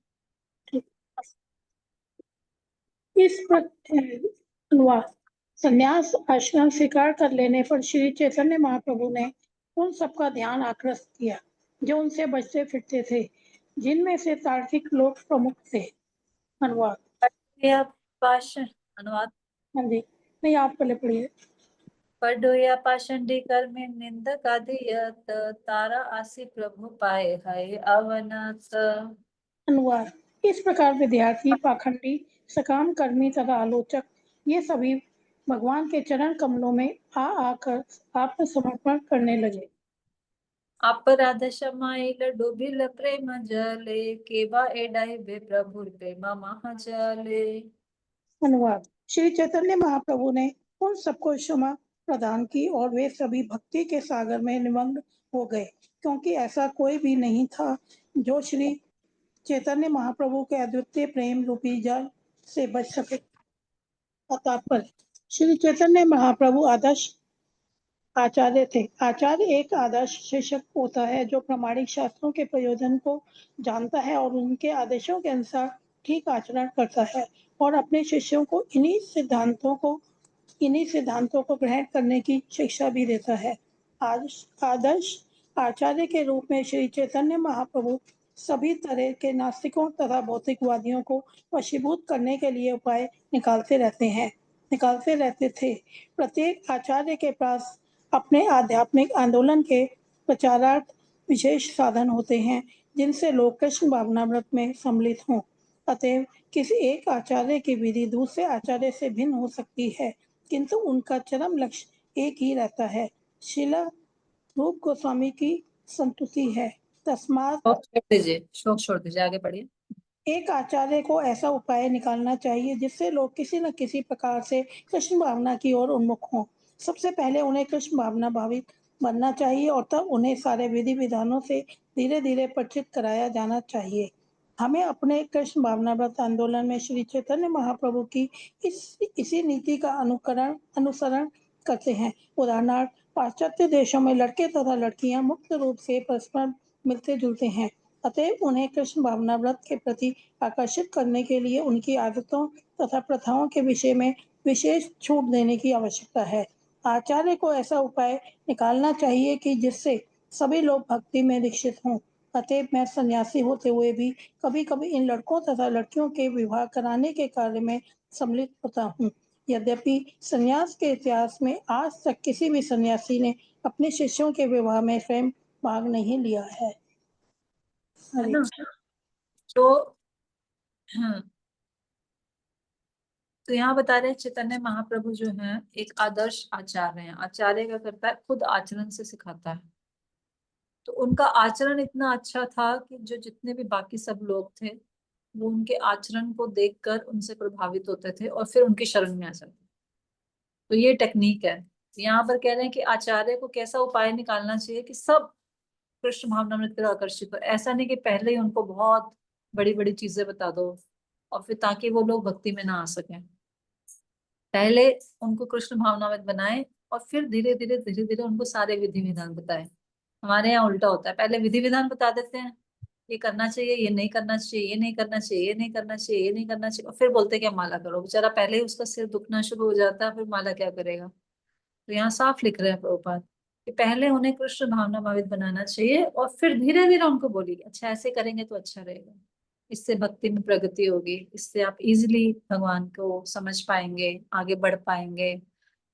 Speaker 4: इस अनुवाद। संन्यास आश्रम स्वीकार कर लेने पर श्री चैतन्य महाप्रभु ने उन सबका ध्यान आकृष्ट किया जो उनसे बचते फिरते थे, जिनमें से तार्किक लोग प्रमुख थे। अनुवाद।
Speaker 1: यह भाषण अनुवाद।
Speaker 4: हाँ जी, नहीं आप पहले पढ़िए।
Speaker 1: पढ़ोया पाषंडी कर में निंदक आदियत तारा आसी प्रभु पाए है अवनत।
Speaker 4: अनुवाद। इस प्रकार विद्यार्थी, पाखंडी, सकाम कर्मी तथा आलोचक ये सभी भगवान के चरण कमलों में आकर आत्मसमर्पण करने लगे।
Speaker 1: अपराध क्षमाइल डूबिल प्रेम जले केवा एडाई बे प्रभु प्रेम महाजले।
Speaker 4: अनुवाद। श्री चैतन्य महाप्रभु ने उन सबको क्षमा प्रदान की और वे सभी भक्ति के सागर में निमग्न हो गए, क्योंकि ऐसा कोई भी नहीं था जो श्री चैतन्य महाप्रभु के अद्वितीय प्रेम रूपी जल से बच सके। तात्पर्य, श्री चैतन्य महाप्रभु आदर्श आचार्य थे। आचार्य एक आदर्श शिक्षक होता है जो प्रामाणिक शास्त्रों के प्रयोजन को जानता है और उनके आदेशों के अनुसार ठीक आचरण करता है और अपने शिष्यों को इन्हीं सिद्धांतों को ग्रहण करने की शिक्षा भी देता है। आदर्श आचार्य के रूप में श्री चैतन्य महाप्रभु सभी तरह के नास्तिकों तथा भौतिकवादियों को वशीभूत करने के लिए उपाय निकालते रहते थे। प्रत्येक आचार्य के पास अपने आध्यात्मिक आंदोलन के प्रचारार्थ विशेष साधन होते हैं जिनसे लोग कृष्ण भावनामृत में सम्मिलित हों। अतएव किसी एक आचार्य की विधि दूसरे आचार्य से भिन्न हो सकती है, किंतु उनका चरम लक्ष्य एक ही रहता है। शिला रूप गोस्वामी की संतुति है। तस्मात
Speaker 1: शोक छोड़ दीजिए, आगे बढ़िए।
Speaker 4: एक आचार्य को ऐसा उपाय निकालना चाहिए जिससे लोग किसी न किसी प्रकार से कृष्ण भावना की ओर उन्मुख हों। सबसे पहले उन्हें कृष्ण भावना भावित बनना चाहिए और तब उन्हें सारे विधि विधानों से धीरे धीरे परिचित कराया जाना चाहिए। हमें अपने कृष्ण भावनाव्रत आंदोलन में श्री चैतन्य महाप्रभु की इसी नीति का अनुसरण करते हैं। उदाहरणार्थ, पाश्चात्य देशों में लड़के तथा लड़कियां मुक्त रूप से परस्पर मिलते जुलते हैं, अतएव उन्हें कृष्ण भावनाव्रत के प्रति आकर्षित करने के लिए उनकी आदतों तथा प्रथाओं के विषय में विशेष छूट देने की आवश्यकता है। आचार्य को ऐसा उपाय निकालना चाहिए कि जिससे सभी लोग भक्ति में दीक्षित हों। अतएव मैं सन्यासी होते हुए भी कभी कभी इन लड़कों तथा लड़कियों के विवाह कराने के कार्य में सम्मिलित होता हूँ यद्यपि संन्यास के इतिहास में आज तक किसी भी सन्यासी ने अपने शिष्यों के विवाह में स्वयं भाग नहीं लिया है।
Speaker 1: है
Speaker 4: हरे
Speaker 1: ना। तो हाँ, तो यहाँ बता रहे हैं चैतन्य महाप्रभु जो हैं एक आदर्श आचार्य हैं। आचार्य क्या करता है, खुद आचरण से सिखाता है। तो उनका आचरण इतना अच्छा था कि जो जितने भी बाकी सब लोग थे वो उनके आचरण को देखकर उनसे प्रभावित होते थे और फिर उनकी शरण में आ जाते। तो ये टेक्निक है। यहाँ पर कह रहे हैं कि आचार्य को कैसा उपाय निकालना चाहिए कि सब कृष्ण भावनामृत की तरफ आकर्षित हो। ऐसा नहीं कि पहले ही उनको बहुत बड़ी बड़ी चीजें बता दो और फिर ताकि वो लोग भक्ति में ना आ सकें। पहले उनको कृष्ण भावनामृत बनाए और फिर धीरे धीरे धीरे धीरे उनको सारे विधि विधान बताए। हमारे यहाँ उल्टा होता है, पहले विधि विधान बता देते हैं, ये करना चाहिए, ये नहीं करना चाहिए, ये नहीं करना चाहिए, ये नहीं करना चाहिए, ये नहीं करना चाहिए, और फिर बोलते हैं कि माला करो। बेचारा पहले ही उसका सिर दुखना शुरू हो जाता है, फिर माला क्या करेगा। तो यहाँ साफ लिख रहे हैं प्रभुपाद कि पहले उन्हें कृष्ण भावना भावित बनाना चाहिए और फिर धीरे धीरे उनको बोलिए अच्छा ऐसे करेंगे तो अच्छा रहेगा, इससे भक्ति में प्रगति होगी, इससे आप इजीली भगवान को समझ पाएंगे, आगे बढ़ पाएंगे,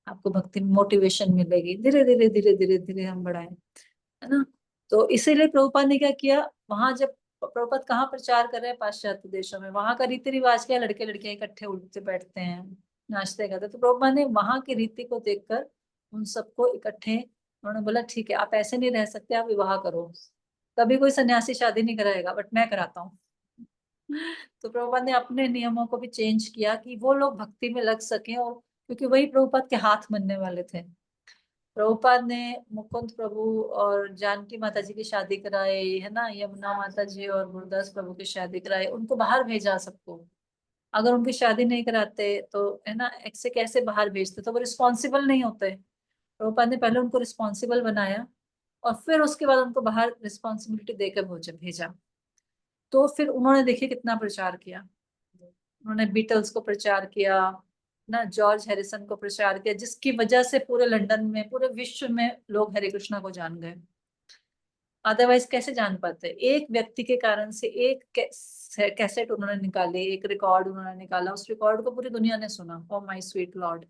Speaker 1: आपको भक्ति में मोटिवेशन मिलेगी। धीरे धीरे धीरे धीरे धीरे हम बढ़ाएं, है ना। तो इसीलिए प्रभुपाद ने क्या किया, वहां जब प्रभुपाद कहाँ प्रचार कर रहे हैं, पाश्चात्य देशों में, वहां का रीति रिवाज क्या, लड़के लड़कियां इकट्ठे उठते बैठते हैं, नाचते गाते। तो प्रभुपाद ने वहां की रीति को देखकर उन सबको इकट्ठे उन्होंने बोला ठीक है आप ऐसे नहीं रह सकते, आप विवाह करो। कभी कोई सन्यासी शादी नहीं कराएगा बट मैं कराता हूँ। तो प्रभुपाद ने अपने नियमों को भी चेंज किया कि वो लोग भक्ति में लग सकें, और क्योंकि वही प्रभुपाद के हाथ बनने वाले थे। प्रभुपाद ने मुकुंद प्रभु और जानकी माता जी की शादी कराई, है ना, यमुना माता जी और गुरुदास प्रभु की शादी कराई, उनको बाहर भेजा सबको। अगर उनकी शादी नहीं कराते तो, है ना, ऐसे कैसे बाहर भेजते, तो वो रिस्पॉन्सिबल नहीं होते। प्रभुपाद ने पहले उनको रिस्पॉन्सिबल बनाया और फिर उसके बाद उनको बाहर रिस्पॉन्सिबिलिटी देकर भेजा। तो फिर उन्होंने देखिए कितना प्रचार किया। उन्होंने बीटल्स को प्रचार किया ना, जॉर्ज हैरिसन को प्रचार किया, जिसकी वजह से पूरे लंदन में, पूरे विश्व में लोग हरे कृष्णा को जान गए। अदरवाइज कैसे जान पाते। एक व्यक्ति के कारण से एक कैसेट उन्होंने निकाली, एक रिकॉर्ड उन्होंने निकाला, उस रिकॉर्ड को पूरी दुनिया ने सुना, ओ माय स्वीट लॉर्ड,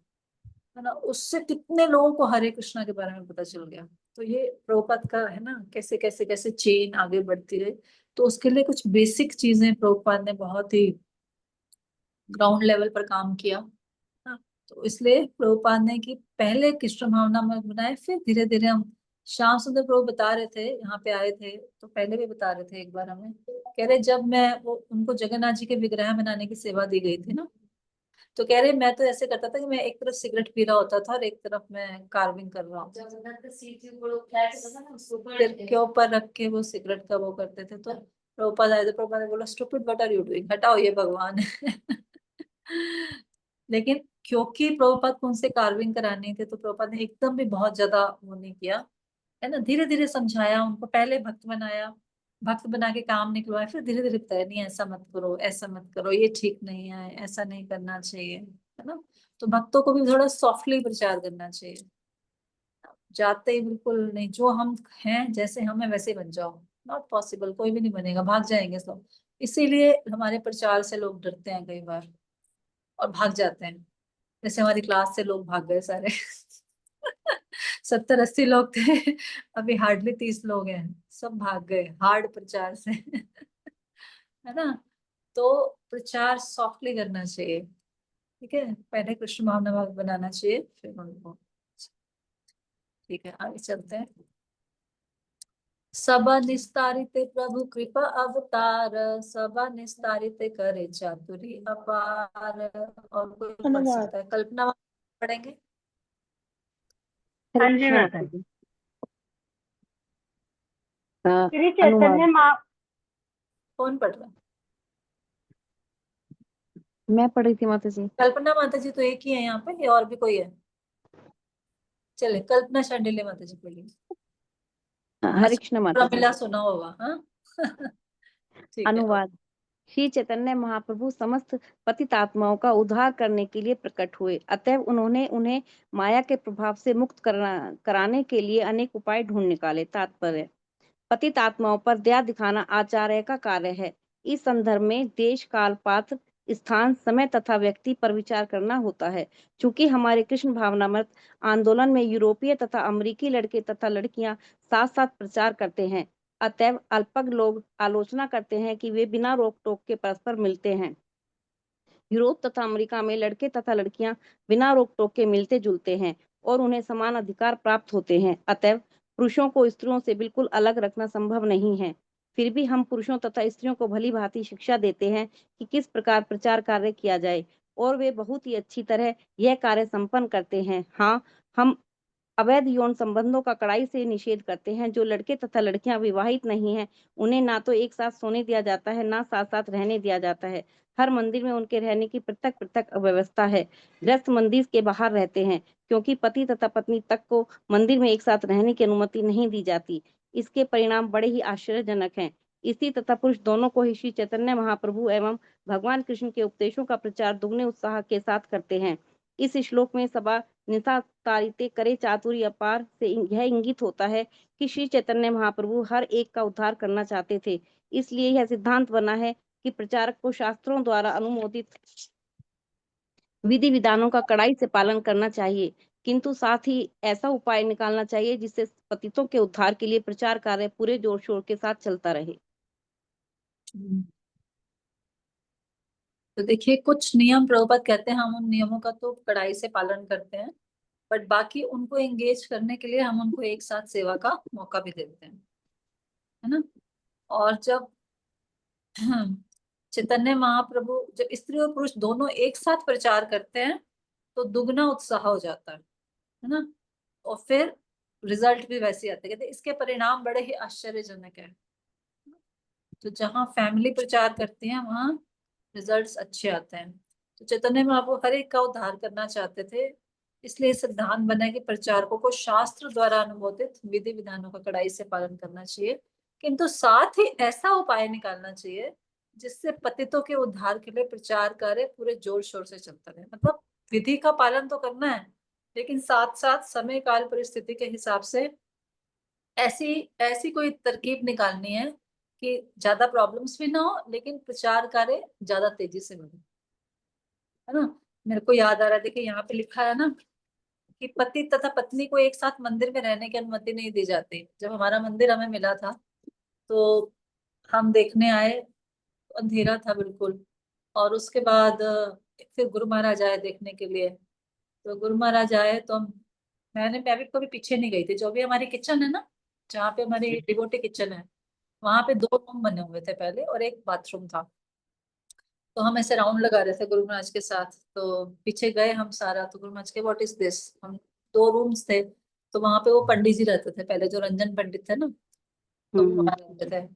Speaker 1: है ना, उससे कितने लोगों को हरे कृष्णा के बारे में पता चल गया। तो ये प्रभुपाद का है ना, कैसे कैसे कैसे चेन आगे बढ़ती है। तो उसके लिए कुछ बेसिक चीजें प्रभुपाद ने बहुत ही ग्राउंड लेवल पर काम किया। हाँ, तो इसलिए प्रभुपाद ने कि पहले कृष्ण भावना में बनाए, फिर धीरे धीरे हम, श्याम सुंदर प्रभु बता रहे थे, यहाँ पे आए थे तो पहले भी बता रहे थे, एक बार हमें कह रहे जब मैं वो उनको जगन्नाथ जी के विग्रह बनाने की सेवा दी गई थी ना, तो कह रहे मैं तो ऐसे करता था कि मैं एक तरफ सिगरेट पी रहा होता था और एक तरफ मैं कार्विंग कर रहा हूँ। सिर के ऊपर रख के वो सिगरेट का वो करते थे। तो प्रभुपाद आए थे, प्रभुपाद ने बोला stupid what are you doing, हटाओ ये भगवान है। लेकिन क्योंकि प्रभुपाद को उनसे कार्विंग करानी थी तो प्रभुपाद ने एकदम भी बहुत ज्यादा वो नहीं किया, है ना, धीरे धीरे समझाया उनको, पहले भक्त बनाया, भक्त बना के काम निकलवाया, फिर धीरे धीरे बताया नहीं ऐसा मत करो, ऐसा मत करो, ये ठीक नहीं है, ऐसा नहीं करना चाहिए, है ना। तो भक्तों को भी थोड़ा सॉफ्टली प्रचार करना चाहिए, जाते ही बिल्कुल नहीं, जो हम हैं जैसे हम हैं वैसे बन जाओ, नॉट पॉसिबल, कोई भी नहीं बनेगा, भाग जाएंगे सब। इसीलिए हमारे प्रचार से लोग डरते हैं कई बार और भाग जाते हैं। जैसे हमारी क्लास से लोग भाग गए सारे। 70-80 लोग थे, अभी हार्डली 30 लोग हैं, सब भाग गए हार्ड प्रचार से। है ना। तो प्रचार सॉफ्टली करना चाहिए, ठीक है, पहले कृष्ण भावना भाग बनाना चाहिए फिर उनको। ठीक है, आगे चलते हैं। सब निस्तारित प्रभु कृपा अवतार, सब निस्तारित करे चातुरी अपार। और कोई पढ़
Speaker 4: अनुवाद।
Speaker 1: सकता है, कल्पना पढ़ेंगे।
Speaker 5: हाँ जी
Speaker 2: हरे
Speaker 5: मैम।
Speaker 2: कृष्ण
Speaker 5: श्री
Speaker 2: अनुवाद
Speaker 5: चैतन्य माँ
Speaker 1: कौन पढ़ रहा है?
Speaker 2: मैं पढ़ रही थी माता जी।
Speaker 1: कल्पना माता जी तो एक ही है यहाँ पे, या और भी कोई है? चले कल्पना शांडिल्य माता जी पढ़िए।
Speaker 2: हरे कृष्ण माता जी।
Speaker 1: प्रमिला सुना होगा, हाँ। ठीक है,
Speaker 2: अनुवाद। श्री चैतन्य महाप्रभु समस्त पतित आत्माओं का उद्धार करने के लिए प्रकट हुए, अतएव उन्होंने उन्हें माया के प्रभाव से मुक्त कराने के लिए अनेक उपाय ढूंढ निकाले। तात्पर्य, पतित आत्माओं पर दया दिखाना आचार्य का कार्य है। इस संदर्भ में देश, काल, पात्र,
Speaker 5: स्थान, समय तथा व्यक्ति पर विचार करना होता है। चूंकि हमारे कृष्ण भावनामृत आंदोलन में यूरोपीय तथा अमेरिकी लड़के तथा लड़कियां साथ साथ प्रचार करते हैं, अतएव अल्पज्ञ लोग आलोचना करते हैं कि वे बिना रोक टोक के परस्पर मिलते हैं। यूरोप तथा अमेरिका में लड़के तथा लड़कियां बिना रोक टोक के मिलते जुलते हैं और उन्हें समान अधिकार प्राप्त होते हैं। अतएव पुरुषों को स्त्रियों से बिल्कुल अलग रखना संभव नहीं है। फिर भी हम पुरुषों तथा स्त्रियों को भली भांति शिक्षा देते हैं कि किस प्रकार प्रचार कार्य किया जाए, और वे बहुत ही अच्छी तरह यह कार्य संपन्न करते हैं। हाँ, हम अवैध यौन संबंधों का कड़ाई से निषेध करते हैं। जो लड़के तथा लड़कियां विवाहित नहीं हैं, उन्हें ना तो एक साथ सोने दिया जाता है, ना साथ साथ रहने दिया जाता है। हर मंदिर में उनके रहने की पृथक पृथक व्यवस्था है। गृहस्थ मंदिर के बाहर रहते हैं, क्योंकि पति तथा पत्नी तक को मंदिर में एक साथ रहने की अनुमति नहीं दी जाती। इसके परिणाम बड़े ही आश्चर्यजनक हैं। स्त्री तथा पुरुष दोनों को ही श्री चैतन्य महाप्रभु एवं भगवान कृष्ण के उपदेशों का प्रचार दुगने उत्साह के साथ करते हैं। इस श्लोक में सभा निशा तारिते करे चातुर्य अपार से यह इंगित होता है कि श्री चैतन्य महाप्रभु हर एक का उद्धार करना चाहते थे। इसलिए यह सिद्धांत बना है कि प्रचारक को शास्त्रों द्वारा अनुमोदित विधि विधानों का कड़ाई से पालन करना चाहिए, किंतु साथ ही ऐसा उपाय निकालना चाहिए जिससे पतितों के उद्धार के लिए प्रचार कार्य पूरे जोर शोर के साथ चलता रहे।
Speaker 1: तो देखिए, कुछ नियम प्रभुपाद कहते हैं हम उन नियमों का तो कड़ाई से पालन करते हैं, बट बाकी उनको एंगेज करने के लिए हम उनको एक साथ सेवा का मौका भी देते हैं, है ना। और जब चैतन्य महाप्रभु, जब स्त्री और पुरुष दोनों एक साथ प्रचार करते हैं तो दुगना उत्साह हो जाता है ना। और फिर रिजल्ट भी वैसे आते हैं। कहते इसके परिणाम बड़े ही आश्चर्यजनक है। तो जहाँ फैमिली प्रचार करती है वहाँ रिजल्ट्स अच्छे आते हैं। तो चैतन्य महाप्रभु हर एक का उद्धार करना चाहते थे, इसलिए सिद्धांत बना कि प्रचारकों को शास्त्र द्वारा अनुमोदित विधि विधानों का कड़ाई से पालन करना चाहिए, किंतु साथ ही ऐसा उपाय निकालना चाहिए जिससे पतितों के उद्धार के लिए प्रचार कार्य पूरे जोर शोर से चलता रहे। मतलब विधि का पालन तो करना है, लेकिन साथ साथ समय काल परिस्थिति के हिसाब से ऐसी ऐसी कोई तरकीब निकालनी है कि ज्यादा प्रॉब्लम्स भी ना हो, लेकिन प्रचार कार्य ज्यादा तेजी से बढ़े, है ना। मेरे को याद आ रहा है, देखिए यहाँ पे लिखा है ना कि पति तथा पत्नी को एक साथ मंदिर में रहने की अनुमति नहीं दी जाती। जब हमारा मंदिर हमें मिला था तो हम देखने आए, अंधेरा था बिल्कुल, और उसके बाद फिर गुरु महाराज आए देखने के लिए। तो गुरु महाराज आए तो मैं भी कभी पीछे नहीं गई थी। जो भी हमारी किचन है ना, जहाँ पे हमारी डिवोटी किचन है, वहां पे 2 रूम बने हुए थे पहले और एक बाथरूम था। तो हम ऐसे राउंड लगा रहे थे गुरु महाराज के साथ, तो पीछे गए हम सारा। तो गुरु महाराज के व्हाट इज दिस, हम 2 रूम्स थे। तो वहां पे वो पंडित जी रहते थे पहले, जो रंजन पंडित थे ना, तो वो वहां रहते थे।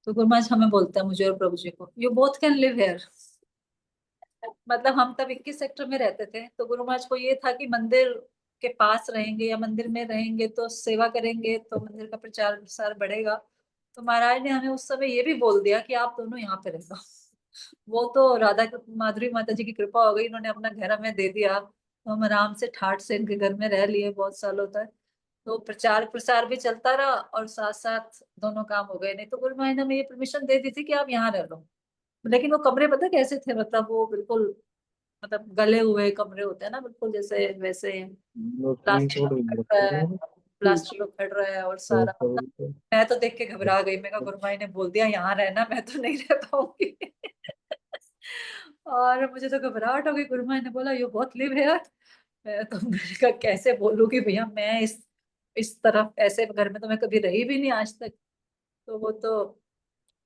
Speaker 1: तो गुरु महाराज हमें बोलते हैं, मुझे और प्रभु जी को, you both can live here. मतलब हम तब 21 सेक्टर में रहते थे, तो गुरु महाराज को ये था कि मंदिर के पास रहेंगे या मंदिर में रहेंगे तो सेवा करेंगे तो मंदिर का प्रचार प्रसार बढ़ेगा। तो महाराज ने हमें उस समय ये भी बोल दिया कि आप दोनों यहाँ पे रहना। वो तो राधा माधुरी माता जी की कृपा हो गई, इन्होंने अपना घर हमें दे दिया, तो हम आराम से ठाट से इनके घर में रह लिए बहुत सालों तक। तो प्रचार प्रसार भी चलता रहा और साथ साथ दोनों काम हो गए। नहीं तो गुरु महाराज ने हमें ये परमिशन दे दी थी कि आप यहाँ रह लो, लेकिन वो कमरे पता कैसे थे, मतलब वो बिल्कुल, मतलब गले हुए कमरे होते हैं ना, बिल्कुल जैसे वैसे प्लास्टिक का फट रहा है, प्लास्टिक का फट रहा है और सारा, मतलब मैं तो देख के घबरा गई। मैं कहा गुरु भाई ने बोल दिया यहाँ रहना, मैं तो नहीं रह पाऊंगी। और मुझे तो घबराहट हो गई। गुरु भाई ने बोला यू बहुत लिव है। मैं तो, मैंने कहा कैसे बोलूंगी भैया, मैं इस तरफ ऐसे घर में तो मैं कभी रही भी नहीं आज तक। तो वो तो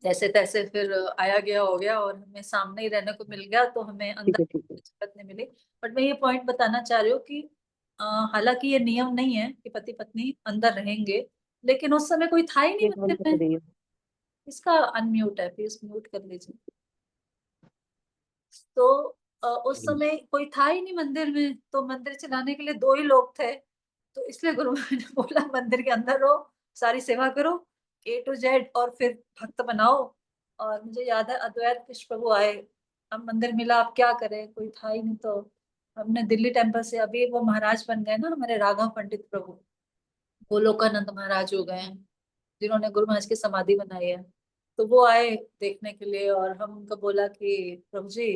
Speaker 1: जैसे तैसे फिर आया गया हो गया और हमें सामने ही रहने को मिल गया, तो हमें अंदर दिक्कत नहीं मिली। बट मैं ये पॉइंट बताना चाह रही हूँ कि हालांकि ये नियम नहीं है कि पति पत्नी अंदर रहेंगे, लेकिन उस समय कोई था ही नहीं मंदिर में। इसका अनम्यूट है, प्लीज म्यूट कर लीजिए। तो उस समय कोई था ही नहीं मंदिर में, तो मंदिर चलाने के लिए 2 ही लोग थे। तो इसलिए गुरु ने बोला मंदिर के अंदर रहो, सारी सेवा करो A to Z, और फिर भक्त बनाओ। और मुझे याद है अद्वैत कृष्ण प्रभु आए, अब मंदिर मिला, अब क्या करें, कोई था ही नहीं। तो हमने दिल्ली टेम्पल से, अभी वो महाराज बन गए ना हमारे राघव पंडित प्रभु, गोलोकानंद महाराज हो गए हैं, जिन्होंने गुरु महाराज की समाधि बनाई है। तो वो आए देखने के लिए और हम उनको बोला कि प्रभु जी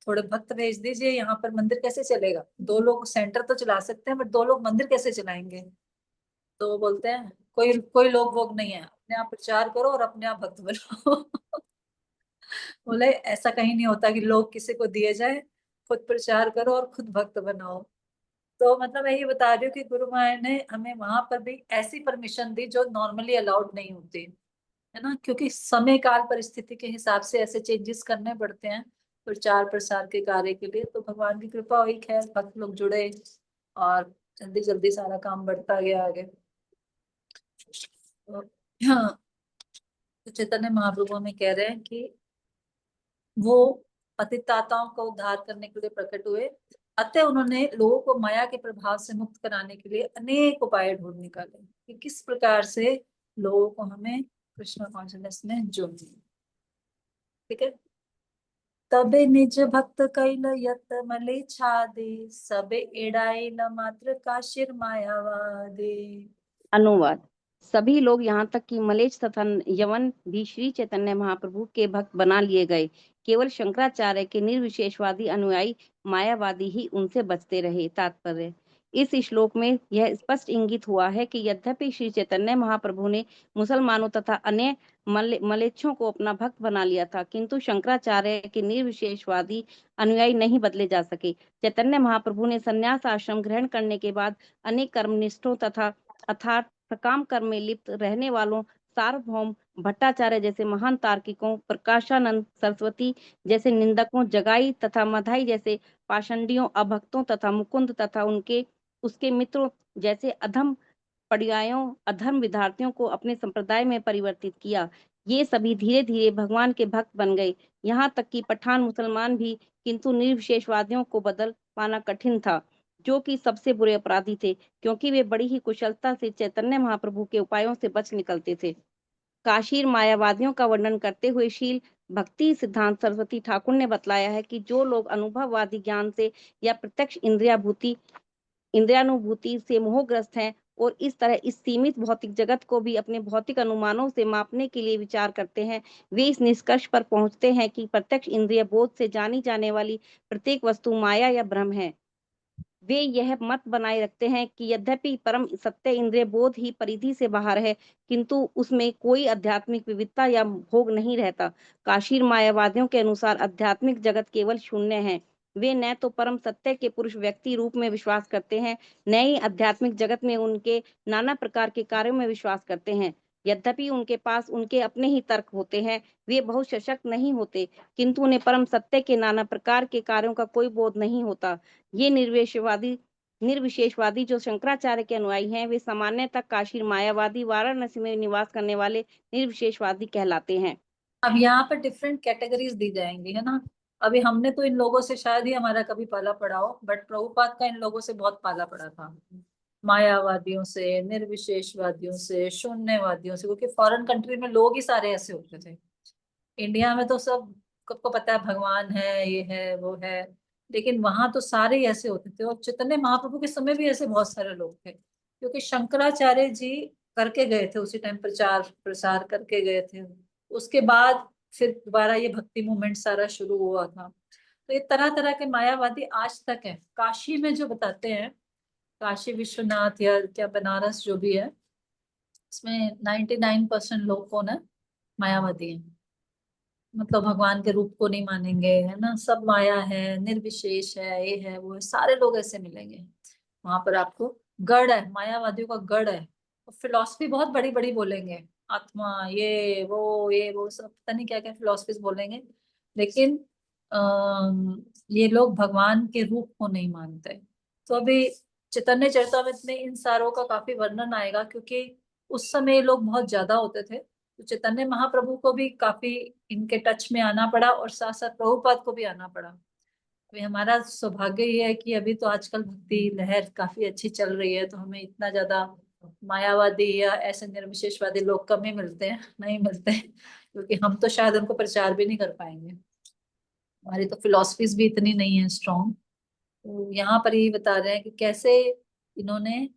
Speaker 1: थोड़े भक्त भेज दीजिए, यहाँ पर मंदिर कैसे चलेगा? 2 लोग सेंटर तो चला सकते हैं, बट 2 लोग मंदिर कैसे चलाएंगे? तो वो बोलते हैं कोई कोई लोग वोग नहीं है, अपने आप प्रचार करो और अपने आप भक्त बनाओ। बोले ऐसा कहीं नहीं होता कि लोग किसी को दिए जाए, खुद प्रचार करो और खुद भक्त बनाओ। तो मतलब मैं यही बता रही हूँ कि गुरु महाराज ने हमें वहां पर भी ऐसी परमिशन दी जो नॉर्मली अलाउड नहीं होती है ना, क्योंकि समय काल परिस्थिति के हिसाब से ऐसे चेंजेस करने पड़ते हैं प्रचार प्रसार के कार्य के लिए। तो भगवान की कृपा हुई, खैर भक्त लोग जुड़े और जल्दी जल्दी सारा काम बढ़ता गया आगे। तो, हाँ, तो चैतन्य महाप्रभु हमें कह रहे हैं कि वो पतिताताओं को उद्धार करने के लिए प्रकट हुए, अतः उन्होंने लोगों को माया के प्रभाव से मुक्त कराने के लिए अनेक उपाय ढूंढ निकाले कि किस प्रकार से लोगों को हमें कृष्ण कॉन्शियसनेस में जोड़ना। ठीक है। तबे निज भक्त कैल यत मले छादे, सबे एड़ाइल मात्र काशिर मायावादे।
Speaker 5: अनुवाद। सभी लोग यहाँ तक कि मलेच्छ तथा यवन भी श्री चैतन्य महाप्रभु के भक्त बना लिए गए। केवल शंकराचार्य के निर्विशेषवादी अनुयायी मायावादी ही उनसे बचते रहे। तात्पर्य। इस श्लोक में यह स्पष्ट इंगित हुआ है कि यद्यपि श्री चैतन्य महाप्रभु ने मुसलमानों तथा अन्य मलेच्छों को अपना भक्त बना लिया था, किंतु शंकराचार्य के निर्विशेषवादी अनुयायी नहीं बदले जा सके। चैतन्य महाप्रभु ने संन्यास आश्रम ग्रहण करने के बाद अनेक कर्मनिष्ठों तथा अर्थात सकाम कर्म में लिप्त रहने वालों सार्वभौम भट्टाचार्य जैसे महान तार्किकों, प्रकाशानंद सरस्वती जैसे निंदकों, जगाई तथा मधाई जैसे पाषंडियों, अभक्तों तथा मुकुंद तथा उसके मित्रों जैसे अधम पर्यायों, अधर्म विद्यार्थियों को अपने संप्रदाय में परिवर्तित किया। ये सभी धीरे धीरे भगवान के भक्त बन गए। यहाँ तक कि पठान मुसलमान भी, किंतु निर्विशेषवादियों को बदल पाना कठिन था, जो कि सबसे बुरे अपराधी थे, क्योंकि वे बड़ी ही कुशलता से चैतन्य महाप्रभु के उपायों से बच निकलते थे। काशीर मायावादियों का वर्णन करते हुए शील भक्ति सिद्धांत सरस्वती ठाकुर ने बतलाया है कि जो लोग अनुभववादी ज्ञान से या प्रत्यक्ष इंद्रियानुभूति से मोहग्रस्त हैं और इस तरह इस सीमित भौतिक जगत को भी अपने भौतिक अनुमानों से मापने के लिए विचार करते हैं, वे इस निष्कर्ष पर पहुंचते हैं कि प्रत्यक्ष इंद्रिय बोध से जानी जाने वाली प्रत्येक वस्तु माया या भ्रम है। वे यह मत बनाए रखते हैं कि यद्यपि परम सत्य इंद्रिय बोध ही परिधि से बाहर है, किंतु उसमें कोई आध्यात्मिक विविधता या भोग नहीं रहता। काशीर मायावादियों के अनुसार आध्यात्मिक जगत केवल शून्य है। वे न तो परम सत्य के पुरुष व्यक्ति रूप में विश्वास करते हैं, न ही आध्यात्मिक जगत में उनके नाना प्रकार के कार्यों में विश्वास करते हैं। यद्यपि उनके पास उनके अपने ही तर्क होते हैं, वे बहुत सशक्त नहीं होते, किंतु उन्हें परम सत्य के नाना प्रकार के कार्यों का कोई बोध नहीं होता। ये निर्विशेषवादी जो शंकराचार्य के अनुयायी हैं, वे सामान्यतः काशीर मायावादी वाराणसी में निवास करने वाले निर्विशेषवादी कहलाते हैं।
Speaker 1: अब यहाँ पर डिफरेंट कैटेगरीज दी जाएंगी, है ना। अभी हमने तो इन लोगों से शायद ही हमारा कभी पाला पड़ा हो, बट प्रभुपाद का इन लोगों से बहुत पाला पड़ा था, मायावादियों से, निर्विशेषवादियों से, शून्यवादियों से, क्योंकि फॉरेन कंट्री में लोग ही सारे ऐसे होते थे। इंडिया में तो सब सबको पता है भगवान है, ये है वो है, लेकिन वहां तो सारे ही ऐसे होते थे। और चैतन्य महाप्रभु के समय भी ऐसे बहुत सारे लोग थे, क्योंकि शंकराचार्य जी करके गए थे उसी टाइम, प्रचार प्रसार करके गए थे। उसके बाद फिर दोबारा ये भक्ति मूवमेंट सारा शुरू हुआ था। तो ये तरह तरह के मायावादी आज तक है। काशी में जो बताते हैं, काशी विश्वनाथ या क्या बनारस जो भी है, इसमें 99% लोग कौन है? मायावादी है। मतलब भगवान के रूप को नहीं मानेंगे, है ना, सब माया है, निर्विशेष है, ये है वो है, सारे लोग ऐसे मिलेंगे वहां पर आपको। गढ़ है, मायावादियों का गढ़ है। फिलॉसफी बहुत बड़ी बड़ी बोलेंगे, आत्मा ये वो सब पता नहीं क्या क्या फिलॉसफीज बोलेंगे, लेकिन ये लोग भगवान के रूप को नहीं मानते। तो अभी चैतन्य चरितामृत में इन सारों का काफी वर्णन आएगा, क्योंकि उस समय ये लोग बहुत ज्यादा होते थे। तो चैतन्य महाप्रभु को भी काफी इनके टच में आना पड़ा, और साथ साथ प्रभुपाद को भी आना पड़ा। अभी हमारा सौभाग्य ये है कि अभी तो आजकल भक्ति लहर काफी अच्छी चल रही है, तो हमें इतना ज्यादा मायावादी या ऐसे निर्विशेषवादी लोग कम ही मिलते हैं, नहीं मिलते हैं, क्योंकि हम तो शायद उनको प्रचार भी नहीं कर पाएंगे, हमारी तो फिलॉसफीज भी इतनी नहीं है स्ट्रॉन्ग। तो यहाँ पर ये बता रहे हैं कि कैसे इन्होंने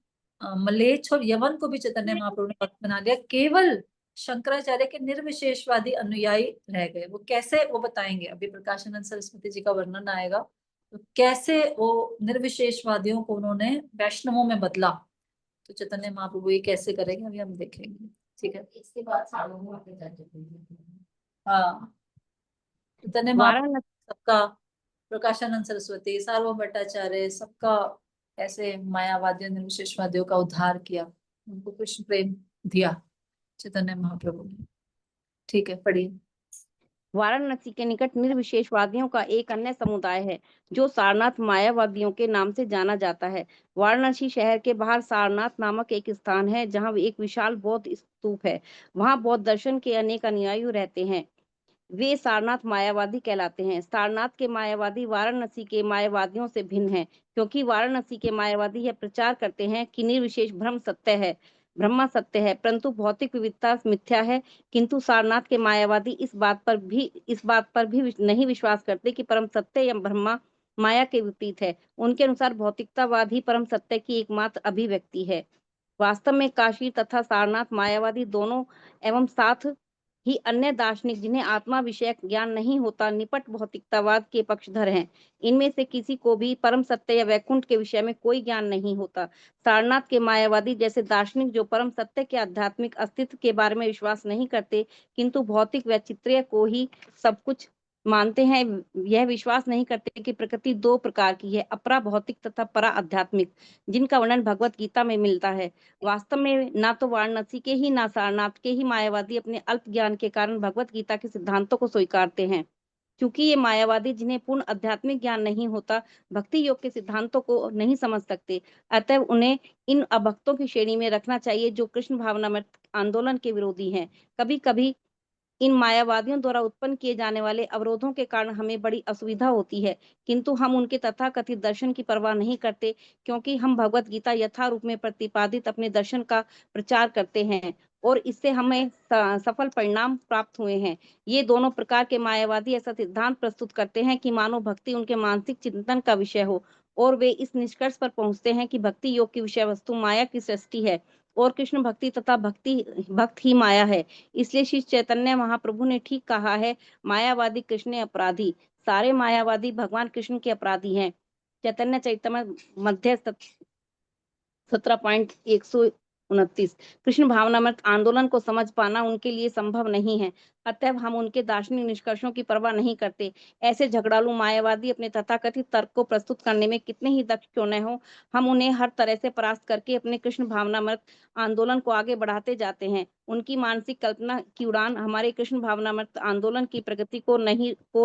Speaker 1: मलेच्छ और यवन को भी चैतन्य महाप्रभु ने भक्त बना लिया, केवल शंकराचार्य के निर्विशेषवादी अनुयायी रह गए। वो कैसे, वो बताएंगे, अभी प्रकाशानंद सरस्वती जी का वर्णन आएगा तो कैसे वो निर्विशेषवादियों को उन्होंने वैष्णवों में बदला। तो चैतन्य महाप्रभु ये कैसे करेंगे अभी हम देखेंगे। ठीक है, इसके बाद सार्वभौम अपने हाँ, चैतन्य महाप्रभु
Speaker 5: वाराणसी
Speaker 1: सबका, प्रकाशानंद सरस्वती, सार्वभौम भट्टाचार्य, सबका ऐसे मायावादियों निर्विशेषवादियों का उद्धार किया, उनको कृष्ण प्रेम दिया चैतन्य महाप्रभु ने। ठीक है, पढ़िए।
Speaker 5: वाराणसी के निकट निर्विशेषवादियों का एक अन्य समुदाय है जो सारनाथ मायावादियों के नाम से जाना जाता है। वाराणसी शहर के बाहर सारनाथ नामक एक स्थान है जहाँ एक विशाल बौद्ध स्तूप है। वहाँ बौद्ध दर्शन के अनेक अनुयायी रहते हैं। वे सारनाथ मायावादी कहलाते हैं। सारनाथ के मायावादी वाराणसी के मायावादियों से भिन्न हैं, क्योंकि वाराणसी के मायावादी यह प्रचार करते हैं कि निर्विशेष ब्रह्म सत्य है, परंतु भौतिक विविधता मिथ्या है। किंतु सारनाथ के मायावादी इस बात पर भी नहीं विश्वास करते कि परम सत्य या ब्रह्मा माया के विपरीत है। उनके अनुसार भौतिकतावाद ही परम सत्य की एकमात्र अभिव्यक्ति है। वास्तव में काशी तथा सारनाथ मायावादी दोनों एवं साथ ही अन्य दार्शनिक जिन्हें आत्मा विषयक ज्ञान नहीं होता निपट भौतिकतावाद के पक्षधर हैं। इनमें से किसी को भी परम सत्य या वैकुंठ के विषय में कोई ज्ञान नहीं होता। सारनाथ के मायावादी जैसे दार्शनिक जो परम सत्य के आध्यात्मिक अस्तित्व के बारे में विश्वास नहीं करते, किंतु भौतिक वैचित्र्य को ही सब कुछ मानते हैं, यह विश्वास नहीं करते कि प्रकृति दो प्रकार की है, अपरा भौतिक तथा परा आध्यात्मिक, जिनका वर्णन भगवत गीता में मिलता है। वास्तव में ना तो वाराणसी के ही ना सारनाथ के ही मायावादी अपने अल्प ज्ञान के कारण भगवत गीता के सिद्धांतों को स्वीकारते हैं। क्योंकि ये मायावादी जिन्हें पूर्ण आध्यात्मिक ज्ञान नहीं होता, भक्ति योग के सिद्धांतों को नहीं समझ सकते। अतः उन्हें इन अभक्तों की श्रेणी में रखना चाहिए जो कृष्ण भावनामृत आंदोलन के विरोधी हैं। कभी कभी इन मायावादियों द्वारा उत्पन्न किए जाने वाले अवरोधों के कारण हमें बड़ी असुविधा होती है, किंतु हम उनके तथाकथित दर्शन की परवाह नहीं करते, क्योंकि हम भगवत गीता यथारूप में प्रतिपादित अपने दर्शन का प्रचार करते हैं और इससे हमें सफल परिणाम प्राप्त हुए हैं। ये दोनों प्रकार के मायावादी ऐसा सिद्धांत प्रस्तुत करते हैं कि मानव भक्ति उनके मानसिक चिंतन का विषय हो, और वे इस निष्कर्ष पर पहुंचते हैं कि भक्ति योग की विषय वस्तु माया की सृष्टि है और कृष्ण भक्ति तथा भक्त ही माया है। इसलिए श्री चैतन्य महाप्रभु ने ठीक कहा है, मायावादी कृष्ण अपराधी, सारे मायावादी भगवान कृष्ण के अपराधी हैं। चैतन्य चैतन्य मध्य 17.129। कृष्ण भावनामृत आंदोलन को समझ पाना उनके लिए संभव नहीं है, अतः हम उनके दार्शनिक निष्कर्षों की परवाह नहीं करते। ऐसे झगड़ालू मायावादी अपने तथाकथित तर्क को प्रस्तुत करने में कितने ही दक्ष क्यों न हो, हम उन्हें हर तरह से परास्त करके अपने कृष्ण भावनामृत आंदोलन को आगे बढ़ाते जाते हैं। उनकी मानसिक कल्पना की उड़ान हमारे कृष्ण भावनामृत आंदोलन की प्रगति को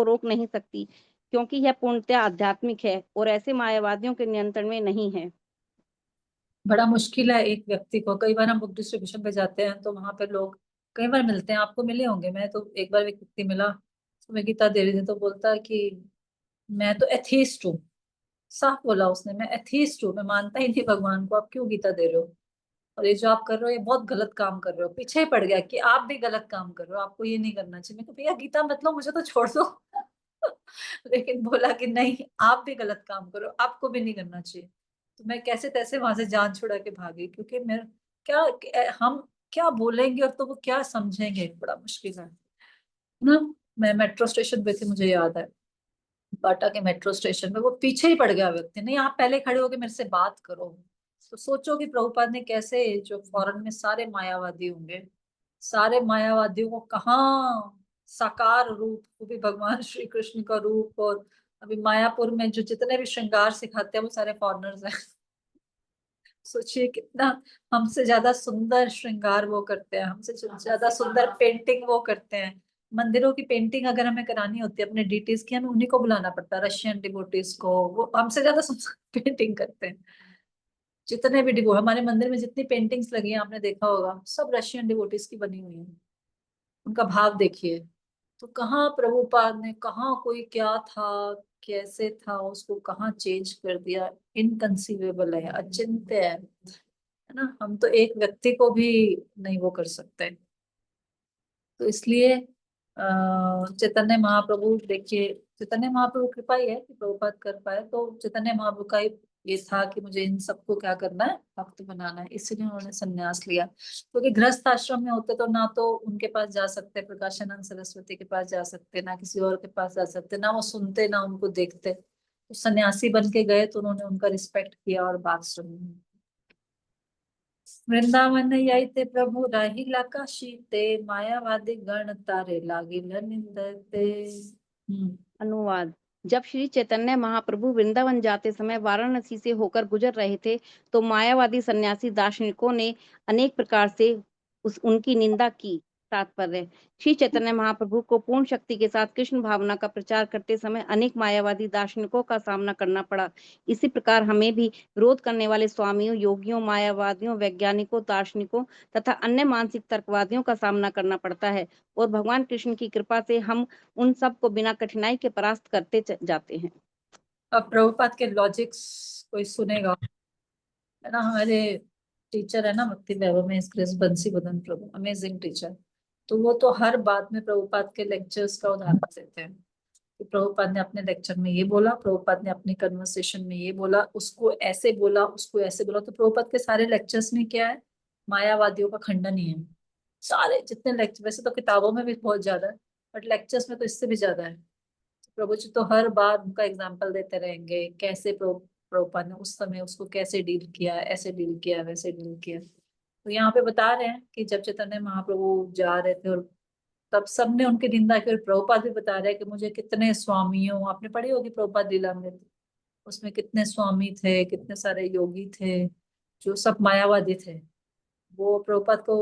Speaker 5: रोक नहीं सकती, क्योंकि यह पूर्णतः आध्यात्मिक है और ऐसे मायावादियों के नियंत्रण में नहीं है।
Speaker 1: बड़ा मुश्किल है एक व्यक्ति को, कई बार हम बुक डिस्ट्रीब्यूशन पे जाते हैं तो वहां पे लोग कई बार मिलते हैं, आपको मिले होंगे। मैं तो एक बार एक व्यक्ति मिला तो मैं गीता दे रही थी तो बोलता है कि मैं तो एथीस्ट हूँ। साफ बोला उसने, मैं एथीस्ट हूँ, मैं मानता ही नहीं भगवान को, आप क्यों गीता दे रहे हो, और ये जो आप कर रहे हो ये बहुत गलत काम कर रहे हो। पीछे ही पड़ गया कि आप भी गलत काम कर रहे हो, आपको ये नहीं करना चाहिए। मैं तो भैया गीता मतलब मुझे तो छोड़ दो लेकिन बोला कि नहीं, आप भी गलत काम करो, आपको भी नहीं करना चाहिए। तो मैं कैसे तैसे वहां से जान छुड़ा के भागी, क्योंकि मैं हम क्या बोलेंगे और तो वो क्या समझेंगे, बड़ा मुश्किल है ना। मैं मेट्रो स्टेशन पे थी, मुझे याद है, बाटा के मेट्रो स्टेशन पे वो पीछे ही पड़ गया व्यक्ति, नहीं आप पहले खड़े होके मेरे से बात करो। तो सोचो कि प्रभुपाद ने कैसे, जो फॉरेन में सारे मायावादी होंगे, सारे मायावादियों को कहाँ साकार रूप, वो भी भगवान श्री कृष्ण का रूप, और अभी मायापुर में जो जितने भी श्रृंगार सिखाते हैं वो सारे फॉरेनर्स हैं। सोचिए कितना हमसे ज्यादा सुंदर श्रृंगार वो करते हैं, हमसे ज्यादा सुंदर पेंटिंग वो करते हैं। मंदिरों की पेंटिंग अगर हमें करानी होती है अपने डीटीज की, हमें उन्हीं को बुलाना पड़ता है, रशियन डिवोटीज को, वो हमसे ज्यादा सुंदर पेंटिंग करते हैं। जितने भी डिवो हमारे मंदिर में जितनी पेंटिंग्स लगी हैं आपने देखा होगा, सब रशियन डिवोटीज की बनी हुई है। उनका भाव देखिए। तो कहाँ प्रभुपाद ने, कहाँ कोई क्या था, कैसे था, उसको कहाँ चेंज कर दिया, इनकंसीवेबल है, अचिंत्य है ना। हम तो एक व्यक्ति को भी नहीं वो कर सकते। तो इसलिए चैतन्य महाप्रभु देखिए, चैतन्य महाप्रभु कृपा ही है कि प्रभुपाद कर पाए, तो चैतन्य महाप्रभु का ही ये था कि मुझे इन सबको क्या करना है, भक्त बनाना है, इसलिए उन्होंने संन्यास लिया। क्योंकि गृहस्थ आश्रम में होते तो ना तो उनके पास जा सकते, प्रकाशानंद सरस्वती के पास जा सकते, ना किसी और के पास जा सकते, ना वो सुनते ना उनको देखते। तो सन्यासी बन के गए तो उन्होंने उनका रिस्पेक्ट किया और बात सुनी। वृंदावन यही ते प्रभु राहिला काशीते, मायावादी गण तारे लागिल निंदते।
Speaker 5: अनुवाद। जब श्री चैतन्य महाप्रभु वृंदावन जाते समय वाराणसी से होकर गुजर रहे थे तो मायावादी सन्यासी दार्शनिकों ने अनेक प्रकार से उनकी निंदा की। तात्पर्य। श्री चैतन्य महाप्रभु को पूर्ण शक्ति के साथ कृष्ण भावना का प्रचार करते समय अनेक मायावादी दार्शनिकों का सामना करना पड़ा। इसी प्रकार हमें भी विरोध करने वाले स्वामियों, योगियों, मायावादियों, वैज्ञानिकों, दार्शनिकों तथा अन्य मानसिक तर्कवादियों का सामना करना पड़ता है और भगवान कृष्ण की कृपा से हम उन सब को बिना कठिनाई के परास्त करते जाते हैं।
Speaker 1: अब प्रभुपाद के लॉजिक्स कोई सुनेगा, है ना। हमारे टीचर है ना भक्ति वैभव में ग्रेस बंसी बदन प्रभु, अमेजिंग टीचर। तो वो तो हर बात में प्रभुपाद के लेक्चर्स का उदाहरण देते हैं कि प्रभुपाद ने अपने लेक्चर में ये बोला, प्रभुपाद ने अपनी कन्वर्सेशन में ये बोला, उसको ऐसे बोला, उसको ऐसे बोला। तो प्रभुपाद के सारे लेक्चर्स में क्या है, मायावादियों का खंडन ही है। सारे जितने लेक्चर, वैसे तो किताबों में भी बहुत ज्यादा है, बट लेक्चर्स में तो इससे भी ज्यादा है। प्रभु जी तो हर बार उनका एग्जाम्पल देते रहेंगे, कैसे प्रभुपाद ने उस समय उसको कैसे डील किया, ऐसे डील किया, वैसे डील किया। तो यहाँ पे बता रहे हैं कि जब चैतन्य महाप्रभु जा रहे थे और तब सबने उनकी निंदा की, और प्रभुपाद भी बता रहे हैं कि मुझे कितने स्वामियों, आपने पढ़ी होगी प्रभुपाद लीलामृत, उसमें कितने स्वामी थे, कितने सारे योगी थे जो सब मायावादी थे। वो प्रभुपाद को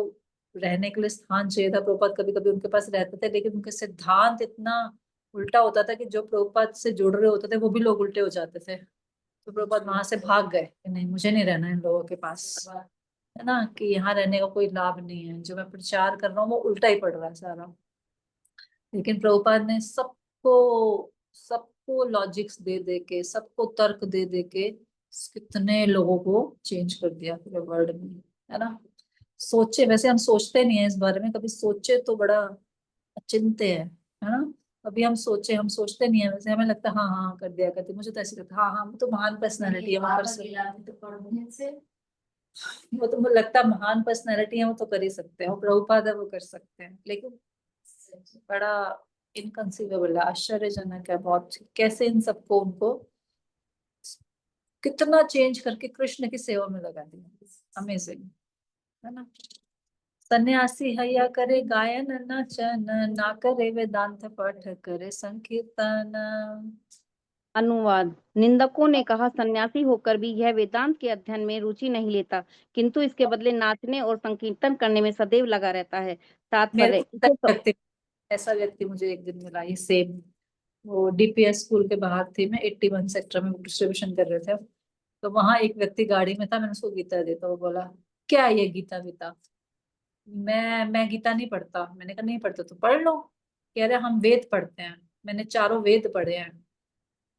Speaker 1: रहने के लिए स्थान चाहिए था, प्रभुपाद कभी कभी उनके पास रहते थे, लेकिन उनके सिद्धांत इतना उल्टा होता था कि जो प्रभुपाद से जुड़ रहे होते थे वो भी लोग उल्टे हो जाते थे। तो प्रभुपाद वहां से भाग गए कि नहीं, मुझे नहीं रहना इन लोगों के पास, है ना, कि यहाँ रहने का कोई लाभ नहीं है, जो मैं प्रचार कर रहा हूँ वो उल्टा ही पड़ रहा है सारा। लेकिन प्रभुपाद ने सबको सबको लॉजिक्स दे दे के, सबको तर्क दे दे के कितने लोगों को चेंज कर दिया पूरे वर्ल्ड में, है ना। सोचे, वैसे हम सोचते नहीं है इस बारे में, कभी सोचे तो बड़ा चिंते है ना। अभी हम सोचे, हम सोचते नहीं है, वैसे हमें लगता है हाँ हाँ कर दिया करती, मुझे तो ऐसे लगता है हाँ हाँ वो तो महान पर्सनैलिटी है, वो कर सकते, वो तो मुझे लगता है महान पर्सनैलिटी है, वो तो कर ही सकते हैं, वो प्रभुपाद है वो कर सकते हैं। लेकिन बड़ा इनकंसीवेबल है, आश्चर्यजनक है बहुत, कैसे इन सबको उनको कितना चेंज करके कृष्ण की सेवा में लगा दिया, अमेजिंग, है ना। सन्यासी हया करे गायन नाचन, ना करे वेदांत पाठ करे संकीर्तन।
Speaker 5: अनुवाद। निंदकों ने कहा सन्यासी होकर भी यह वेदांत के अध्ययन में रुचि नहीं लेता, किंतु इसके बदले नाचने और संकीर्तन करने में सदैव लगा रहता है।
Speaker 1: मेरे
Speaker 5: तात्पर्य।
Speaker 1: को ऐसा व्यक्ति मुझे एक दिन मिला, ये सेम, वो डीपीएस स्कूल के बाहर थी, मैं 81 सेक्टर में डिस्ट्रीब्यूशन कर रहे थे। तो वहां एक व्यक्ति गाड़ी में था, मैंने उसको गीता दी तो वो बोला क्या ये गीता वीता, मैं गीता नहीं पढ़ता। मैंने कहा नहीं पढ़ते तो पढ़ लो। कह रहे हम वेद पढ़ते हैं, मैंने चारों वेद पढ़े हैं,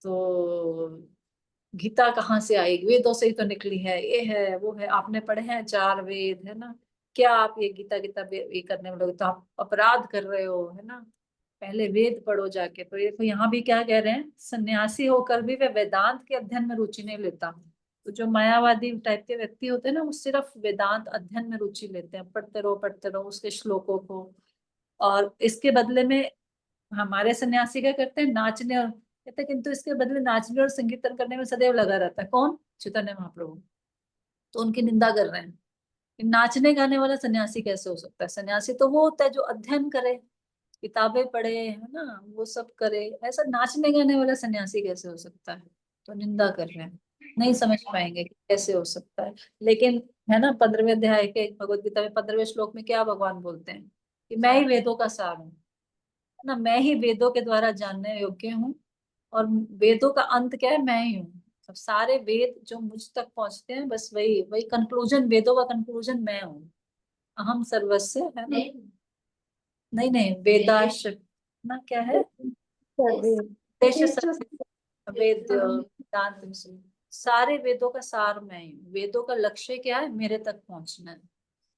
Speaker 1: तो गीता कहाँ से आएगी, वेदों से ही तो निकली है, ये है वो है, आपने पढ़े हैं 4 वेद, है ना, क्या आप ये गीता गीता ये करने में लोग, तो आप अपराध कर रहे हो, है ना, पहले वेद पढ़ो जाके। तो ये तो यहाँ भी क्या कह रहे हैं, सन्यासी होकर भी वह वेदांत के अध्ययन में रुचि नहीं लेता। तो जो मायावादी टाइप के व्यक्ति होते हैं ना, वो सिर्फ वेदांत अध्ययन में रुचि लेते हैं, पढ़ते रहो उसके श्लोकों को। और इसके बदले में हमारे सन्यासी क्या करते हैं, नाचने और कहते हैं, किंतु इसके बदले नाचने और संकीर्तन करने में सदैव लगा रहता है कौन, चैतन्य महाप्रभु। तो उनकी निंदा कर रहे हैं कि नाचने गाने वाला सन्यासी कैसे हो सकता है। सन्यासी तो वो होता है जो अध्ययन करे, किताबें पढ़े, है ना, वो सब करे। ऐसा नाचने गाने वाला सन्यासी कैसे हो सकता है। तो निंदा कर रहे हैं, नहीं समझ पाएंगे कि कैसे हो सकता है। लेकिन है ना, 15वें अध्याय के भगवत गीता में 15वें श्लोक में क्या भगवान बोलते हैं कि मैं ही वेदों का सार हूँ, है ना, मैं ही वेदों के द्वारा जानने योग्य हूँ। और वेदों का अंत क्या है, मैं ही हूँ। सब सारे वेद जो मुझ तक पहुंचते हैं, बस वही वही कंक्लूजन, वेदों का कंक्लूजन मैं हूँ। अहम सर्वस्व, है ना। नहीं नहीं, वेदाश ना क्या है, देश वेद वेदांत से। सारे वेदों का सार मैं ही हूँ। वेदों का लक्ष्य क्या है, मेरे तक पहुंचना है।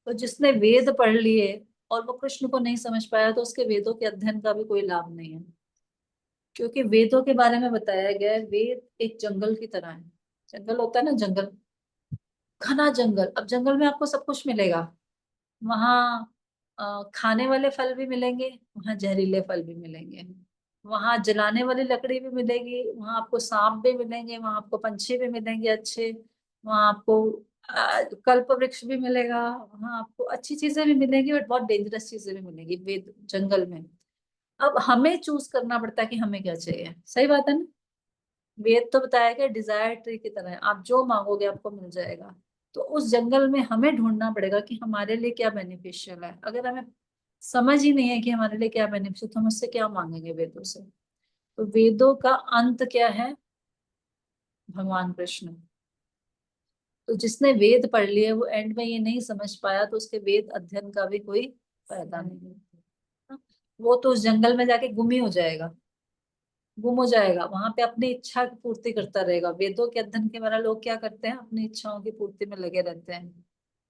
Speaker 1: तो जिसने वेद पढ़ लिए और वो कृष्ण को नहीं समझ पाया, तो उसके वेदों के अध्ययन का भी कोई लाभ नहीं है। क्योंकि वेदों के बारे में बताया गया है, वेद एक जंगल की तरह है, जंगल होता है ना, जंगल, घना जंगल। अब जंगल में आपको सब कुछ मिलेगा। वहाँ खाने वाले फल भी मिलेंगे, वहाँ जहरीले फल भी मिलेंगे, वहाँ जलाने वाली लकड़ी भी मिलेगी, वहाँ आपको सांप भी मिलेंगे, वहाँ आपको पंछी भी मिलेंगे अच्छे, वहाँ आपको कल्प वृक्ष भी मिलेगा, वहाँ आपको अच्छी चीजें भी मिलेंगी और बहुत डेंजरस चीजें भी मिलेंगी वेद जंगल में। अब हमें चूज करना पड़ता है कि हमें क्या चाहिए। सही बात है ना। वेद तो बताया गया डिजायर ट्री की तरह है, आप जो मांगोगे आपको मिल जाएगा। तो उस जंगल में हमें ढूंढना पड़ेगा कि हमारे लिए क्या बेनिफिशियल है। अगर हमें समझ ही नहीं है कि हमारे लिए क्या बेनिफिशियल, तो हम उससे क्या मांगेंगे वेदों से। तो वेदों का अंत क्या है? भगवान कृष्ण। तो जिसने वेद पढ़ लिए वो एंड में ये नहीं समझ पाया तो उसके वेद अध्ययन का भी कोई फायदा नहीं है। वो तो उस जंगल में जाके गुम ही हो जाएगा, गुम हो जाएगा, वहां पे अपनी इच्छा की पूर्ति करता रहेगा। वेदों के अध्ययन के वाला लोग क्या करते हैं? अपनी इच्छाओं की पूर्ति में लगे रहते हैं।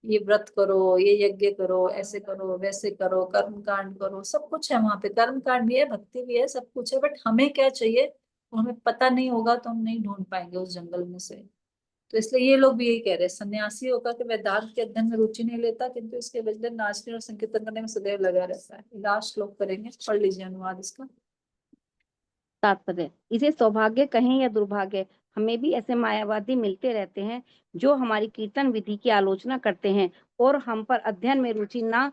Speaker 1: ये व्रत करो, ये यज्ञ करो, ऐसे करो, वैसे करो, कर्म कांड करो, सब कुछ है वहां पे। कर्म कांड भी है, भक्ति भी है, सब कुछ है। बट हमें क्या चाहिए वो हमें पता नहीं होगा तो हम नहीं ढूंढ पाएंगे उस जंगल में से। तो इसलिए ये लोग भी यही कह रहे हैं, सन्यासी होकर के वेदांत के अध्ययन में रुचि नहीं लेता, किंतु इसके बदले नाचने और संकीर्तन करने में सदैव लगा रहता है। लास्ट श्लोक करेंगे, पढ़ लीजिए अनुवाद इसका।
Speaker 5: तात्पर्य, इसे सौभाग्य कहें या दुर्भाग्य, हमें भी ऐसे मायावादी मिलते रहते हैं जो हमारी कीर्तन विधि की आलोचना करते हैं और हम पर अध्ययन में रुचि ना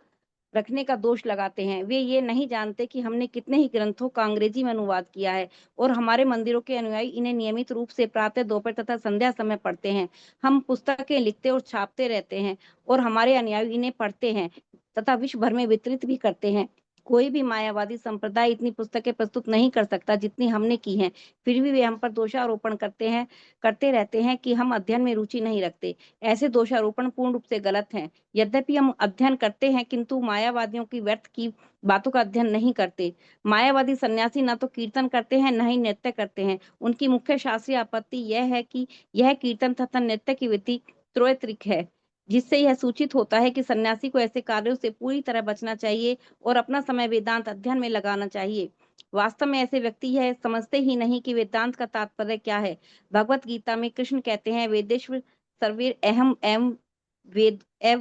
Speaker 5: रखने का दोष लगाते हैं। वे ये नहीं जानते कि हमने कितने ही ग्रंथों का अंग्रेजी में अनुवाद किया है और हमारे मंदिरों के अनुयायी इन्हें नियमित रूप से प्रातः, दोपहर तथा संध्या समय पढ़ते हैं। हम पुस्तकें लिखते और छापते रहते हैं और हमारे अनुयायी इन्हें पढ़ते हैं तथा विश्व भर में वितरित भी करते हैं। कोई भी मायावादी संप्रदाय इतनी पुस्तकें प्रस्तुत नहीं कर सकता जितनी हमने की हैं। फिर भी वे हम पर दोषारोपण करते रहते हैं कि हम अध्ययन में रुचि नहीं रखते। ऐसे दोषारोपण पूर्ण रूप से गलत हैं। यद्यपि हम अध्ययन करते हैं किंतु मायावादियों की व्यर्थ की बातों का अध्ययन नहीं करते। मायावादी सन्यासी न तो कीर्तन करते हैं न ही नृत्य करते हैं। उनकी मुख्य शास्त्रीय आपत्ति यह है कि यह कीर्तन तथा नृत्य की विधि त्रैत्विक है, जिससे यह सूचित होता है कि सन्यासी को ऐसे कार्यों से पूरी तरह बचना चाहिए और अपना समय वेदांत अध्ययन में लगाना चाहिए। वास्तव में ऐसे व्यक्ति यह समझते ही नहीं कि वेदांत का तात्पर्य क्या है। भगवत गीता में कृष्ण कहते हैं, वेदेश्वर सर्वेर अहम एवं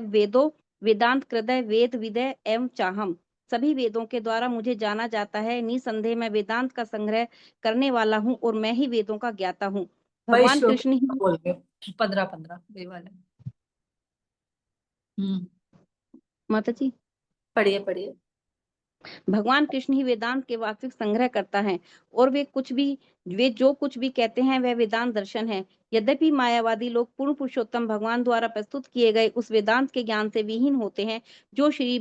Speaker 5: वेदो वेदांत कृदय वेद विदय एवं चाहम। सभी वेदों के द्वारा मुझे जाना जाता है। निसंदेह मैं वेदांत का संग्रह करने वाला हूँ और मैं ही वेदों का ज्ञाता हूँ।
Speaker 1: वही
Speaker 5: भगवान
Speaker 1: श्लोक
Speaker 5: कृष्ण ही
Speaker 1: बोल गए, 15-15 वे वाले।
Speaker 5: माता जी,
Speaker 1: पढ़िए पढ़िए।
Speaker 5: भगवान कृष्ण ही वेदांत के वास्तविक संग्रह करता है और वे जो कुछ भी कहते हैं वह वेदांत दर्शन है। यद्यपि मायावादी लोग पूर्ण पुरुषोत्तम भगवान द्वारा प्रस्तुत किए गए उस वेदांत के ज्ञान से विहीन होते हैं जो श्री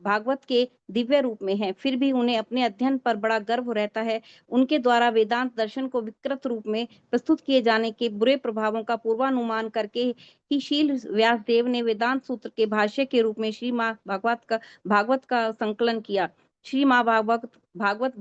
Speaker 5: भागवत के दिव्य रूप में है, फिर भी उन्हें अपने अध्ययन पर बड़ा गर्व रहता है। उनके द्वारा वेदांत दर्शन को विकृत रूप में प्रस्तुत किए जाने के बुरे प्रभावों का पूर्वानुमान करके ही शील व्यास देव ने वेदांत सूत्र के भाष्य के रूप में श्री माँ भागवत का संकलन किया। श्री माँ भागवत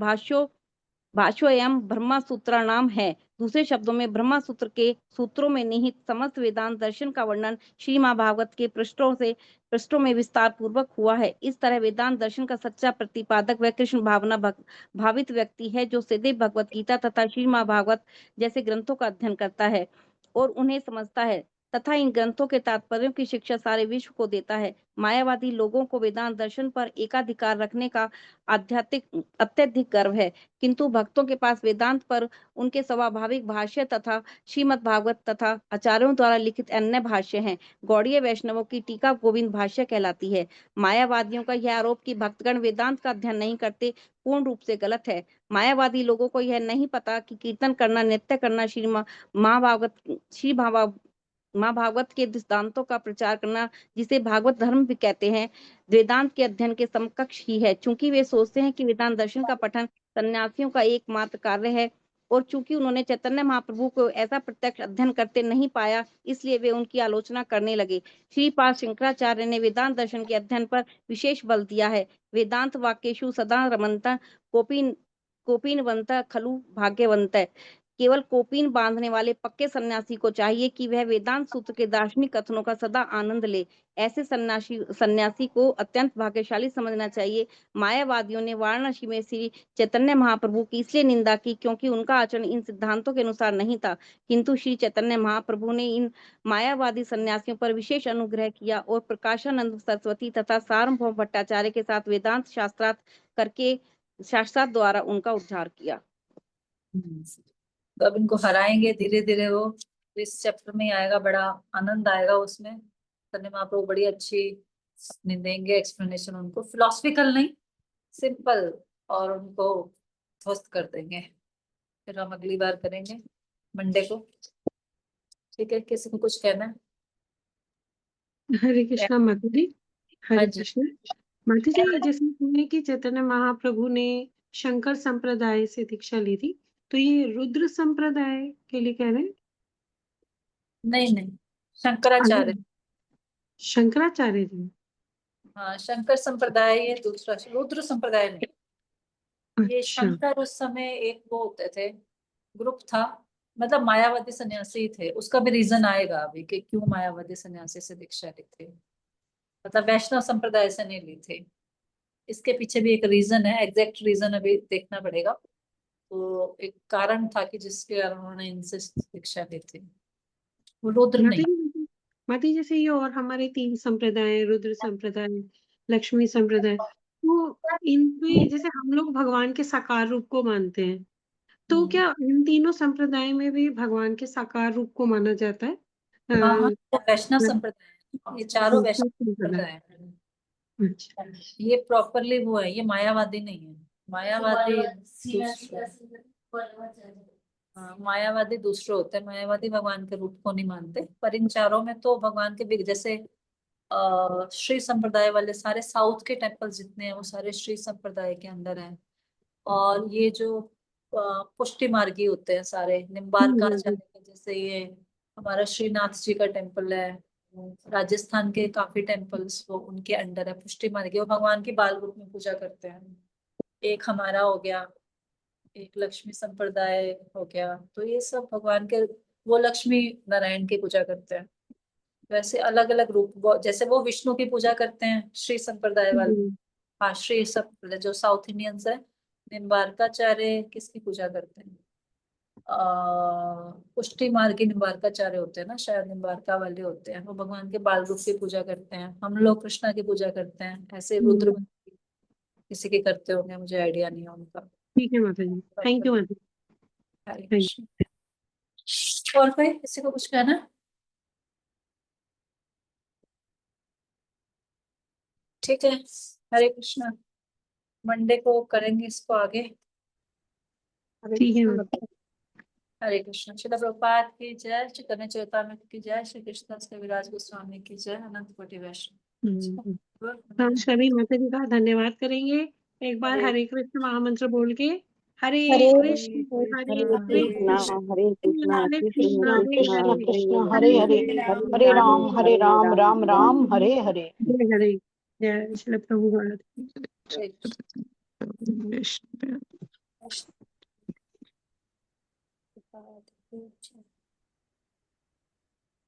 Speaker 5: भाष्योयम ब्रह्मा सूत्राणाम है। दूसरे शब्दों में ब्रह्मा सूत्र के सूत्रों में निहित समस्त वेदांत दर्शन का वर्णन श्री माँ भागवत के पृष्ठों में विस्तार पूर्वक हुआ है। इस तरह वेदांत दर्शन का सच्चा प्रतिपादक वह कृष्ण भावित व्यक्ति है जो सीधे भगवत गीता तथा श्री माँ भागवत जैसे ग्रंथों का अध्ययन करता है और उन्हें समझता है तथा इन ग्रंथों के तात्पर्यों की शिक्षा सारे विश्व को देता है। मायावादी लोगों को वेदांत दर्शन पर एकाधिकार रखने का आध्यात्मिक अत्यधिक गर्व है, किंतु भक्तों के पास वेदांत पर उनके स्वाभाविक भाष्य तथा श्रीमद् भागवत तथा आचार्यों द्वारा लिखित अन्य भाष्य हैं। गौड़ीय वैष्णवों की टीका गोविंद भाष्य कहलाती है। मायावादियों का यह आरोप कि भक्तगण वेदांत का अध्ययन नहीं करते पूर्ण रूप से गलत है। मायावादी लोगों को यह नहीं पता कि कीर्तन करना, नृत्य करना, माँ भागवत के सिद्धांतों का प्रचार करना, जिसे भागवत धर्म भी कहते हैं, वेदांत के अध्ययन के समकक्ष ही है। चूंकि वे सोचते हैं कि वेदांत दर्शन का पठन सन्यासियों का एकमात्र कार्य है और चूंकि उन्होंने चैतन्य महाप्रभु को ऐसा प्रत्यक्ष अध्ययन करते नहीं पाया, इसलिए वे उनकी आलोचना करने लगे। श्रीपाद शंकराचार्य ने वेदांत दर्शन के अध्ययन पर विशेष बल दिया है। वेदांत वाक्येषु सदा रमन्त कोपिनवंत खलु भाग्यवंत, केवल कोपीन बांधने वाले पक्के सन्यासी को चाहिए कि वह वेदांत सूत्र के दार्शनिक कथनों का सदा आनंद ले। ऐसे सन्यासी को अत्यंत भाग्यशाली समझना चाहिए। मायावादियों ने वाराणसी में श्री चैतन्य महाप्रभु की इसलिए निंदा की क्योंकि उनका आचरण इन सिद्धांतों के अनुसार नहीं था, किंतु श्री चैतन्य महाप्रभु ने इन मायावादी सन्यासियों पर विशेष अनुग्रह किया और प्रकाशानंद सरस्वती तथा सार्वभौम भट्टाचार्य के साथ वेदांत शास्त्रार्थ द्वारा उनका उद्धार किया।
Speaker 1: तो अब इनको हराएंगे धीरे धीरे, वो इस चैप्टर में ही आएगा, बड़ा आनंद आएगा उसमें। चैतन्य महाप्रभु बड़ी अच्छी अपनी देंगे एक्सप्लेनेशन उनको, फिलोसफिकल नहीं, सिंपल, और उनको ध्वस्त कर देंगे। फिर हम अगली बार करेंगे मंडे को। ठीक है, किसी को कुछ कहना है?
Speaker 6: हरे कृष्णा माता जी।
Speaker 1: हाँ
Speaker 6: हरे
Speaker 1: जी।
Speaker 6: कृष्णा माता जी, जैसे सुने कि चैतन्य महाप्रभु ने शंकर संप्रदाय से दीक्षा ली थी, तो ये रुद्र संप्रदाय के लिए कह रहे हैं?
Speaker 1: नहीं नहीं, शंकराचार्य।
Speaker 6: शंकराचार्य जी।
Speaker 1: हाँ, शंकर संप्रदाय ये दूसरा, रुद्र संप्रदाय नहीं। ये
Speaker 6: अच्छा।
Speaker 1: शंकर उस समय एक वो होते थे, ग्रुप था, मतलब मायावादी सन्यासी थे। उसका भी रीजन आएगा अभी कि क्यों मायावादी सन्यासी से दीक्षा ली थी, मतलब वैष्णव संप्रदाय से नहीं ली थी। इसके पीछे भी एक रीजन है, एग्जैक्ट रीजन अभी देखना पड़ेगा। तो एक कारण था कि जिसके कारण उन्होंने इनसे दीक्षा ली थी, वो रुद्र नहीं।
Speaker 6: माता जी, जैसे ये और हमारे 3 संप्रदाय, रुद्र संप्रदाय, लक्ष्मी संप्रदाय, तो इनमें जैसे हम लोग भगवान के साकार रूप को मानते हैं, तो क्या इन तीनों संप्रदाय में भी भगवान के साकार रूप को माना जाता है?
Speaker 1: हाँ हाँ, तो वैष्णव संप्रदाय है, ये चारों वैष्णव
Speaker 6: संप्रदाय।
Speaker 1: संप्रदाय है।
Speaker 6: अच्छा।
Speaker 1: ये प्रॉपरली वो है, ये मायावादी नहीं है। मायावादी हाँ, मायावादी दूसरे होते हैं। मायावादी भगवान के रूप को नहीं मानते, पर इन चारों में तो भगवान के भी, जैसे श्री संप्रदाय वाले सारे साउथ के टेम्पल जितने हैं वो सारे श्री संप्रदाय के अंदर हैं। और ये जो पुष्टि मार्गी होते हैं सारे निम्बार्काचार्य के, जैसे ये हमारा श्रीनाथ जी का टेम्पल है, राजस्थान के काफी टेम्पल्स वो उनके अंडर है। पुष्टि मार्गी वो भगवान की बाल रूप में पूजा करते हैं। एक हमारा हो गया, एक लक्ष्मी संप्रदाय हो गया। तो ये सब भगवान के, वो लक्ष्मी नारायण की पूजा करते हैं। वैसे अलग अलग रूप, जैसे वो विष्णु की पूजा करते हैं श्री संप्रदाय वाले। हाँ, श्री सब जो साउथ इंडियंस है। निम्बार्काचार्य किसकी पूजा करते हैं? पुष्टि मार्गी निम्बार्काचार्य होते हैं ना, शायद निम्बार्का वाले होते हैं, वो भगवान के बाल रूप की पूजा करते हैं। हम लोग कृष्णा की पूजा करते हैं। ऐसे रुद्र किसी के करते होंगे, मुझे आइडिया नहीं है उनका।
Speaker 6: ठीक है माता जी, थैंक यू माता जी।
Speaker 1: हरे कृष्ण। और कोई किसी को कुछ कहना है? ठीक है, हरे कृष्णा। मंडे को करेंगे इसको आगे। हरे
Speaker 6: ठीक है
Speaker 1: कृष्ण।
Speaker 6: माता।
Speaker 1: हरे कृष्ण। श्रील प्रभुपाद की जय, चैतन्य चैतामृत की जय, श्री कृष्ण कविराज गोस्वामी की जय, अनंत कोटि वैष्णव।
Speaker 6: हम सभी माता जी का धन्यवाद करेंगे। एक बार
Speaker 1: हरे
Speaker 6: हरे कृष्ण महामंत्र बोल के। हरे कृष्ण हरे
Speaker 5: कृष्णा हरे कृष्णा
Speaker 6: हरे
Speaker 5: कृष्ण
Speaker 6: कृष्ण
Speaker 5: कृष्ण
Speaker 4: कृष्ण
Speaker 5: हरे
Speaker 4: कृष्ण
Speaker 5: हरे
Speaker 4: हरे हरे हरे राम राम राम हरे हरे।
Speaker 6: हरे हरे। जय श्री प्रभुपाद।
Speaker 1: हरे
Speaker 6: कृष्ण।
Speaker 1: कृष्ण।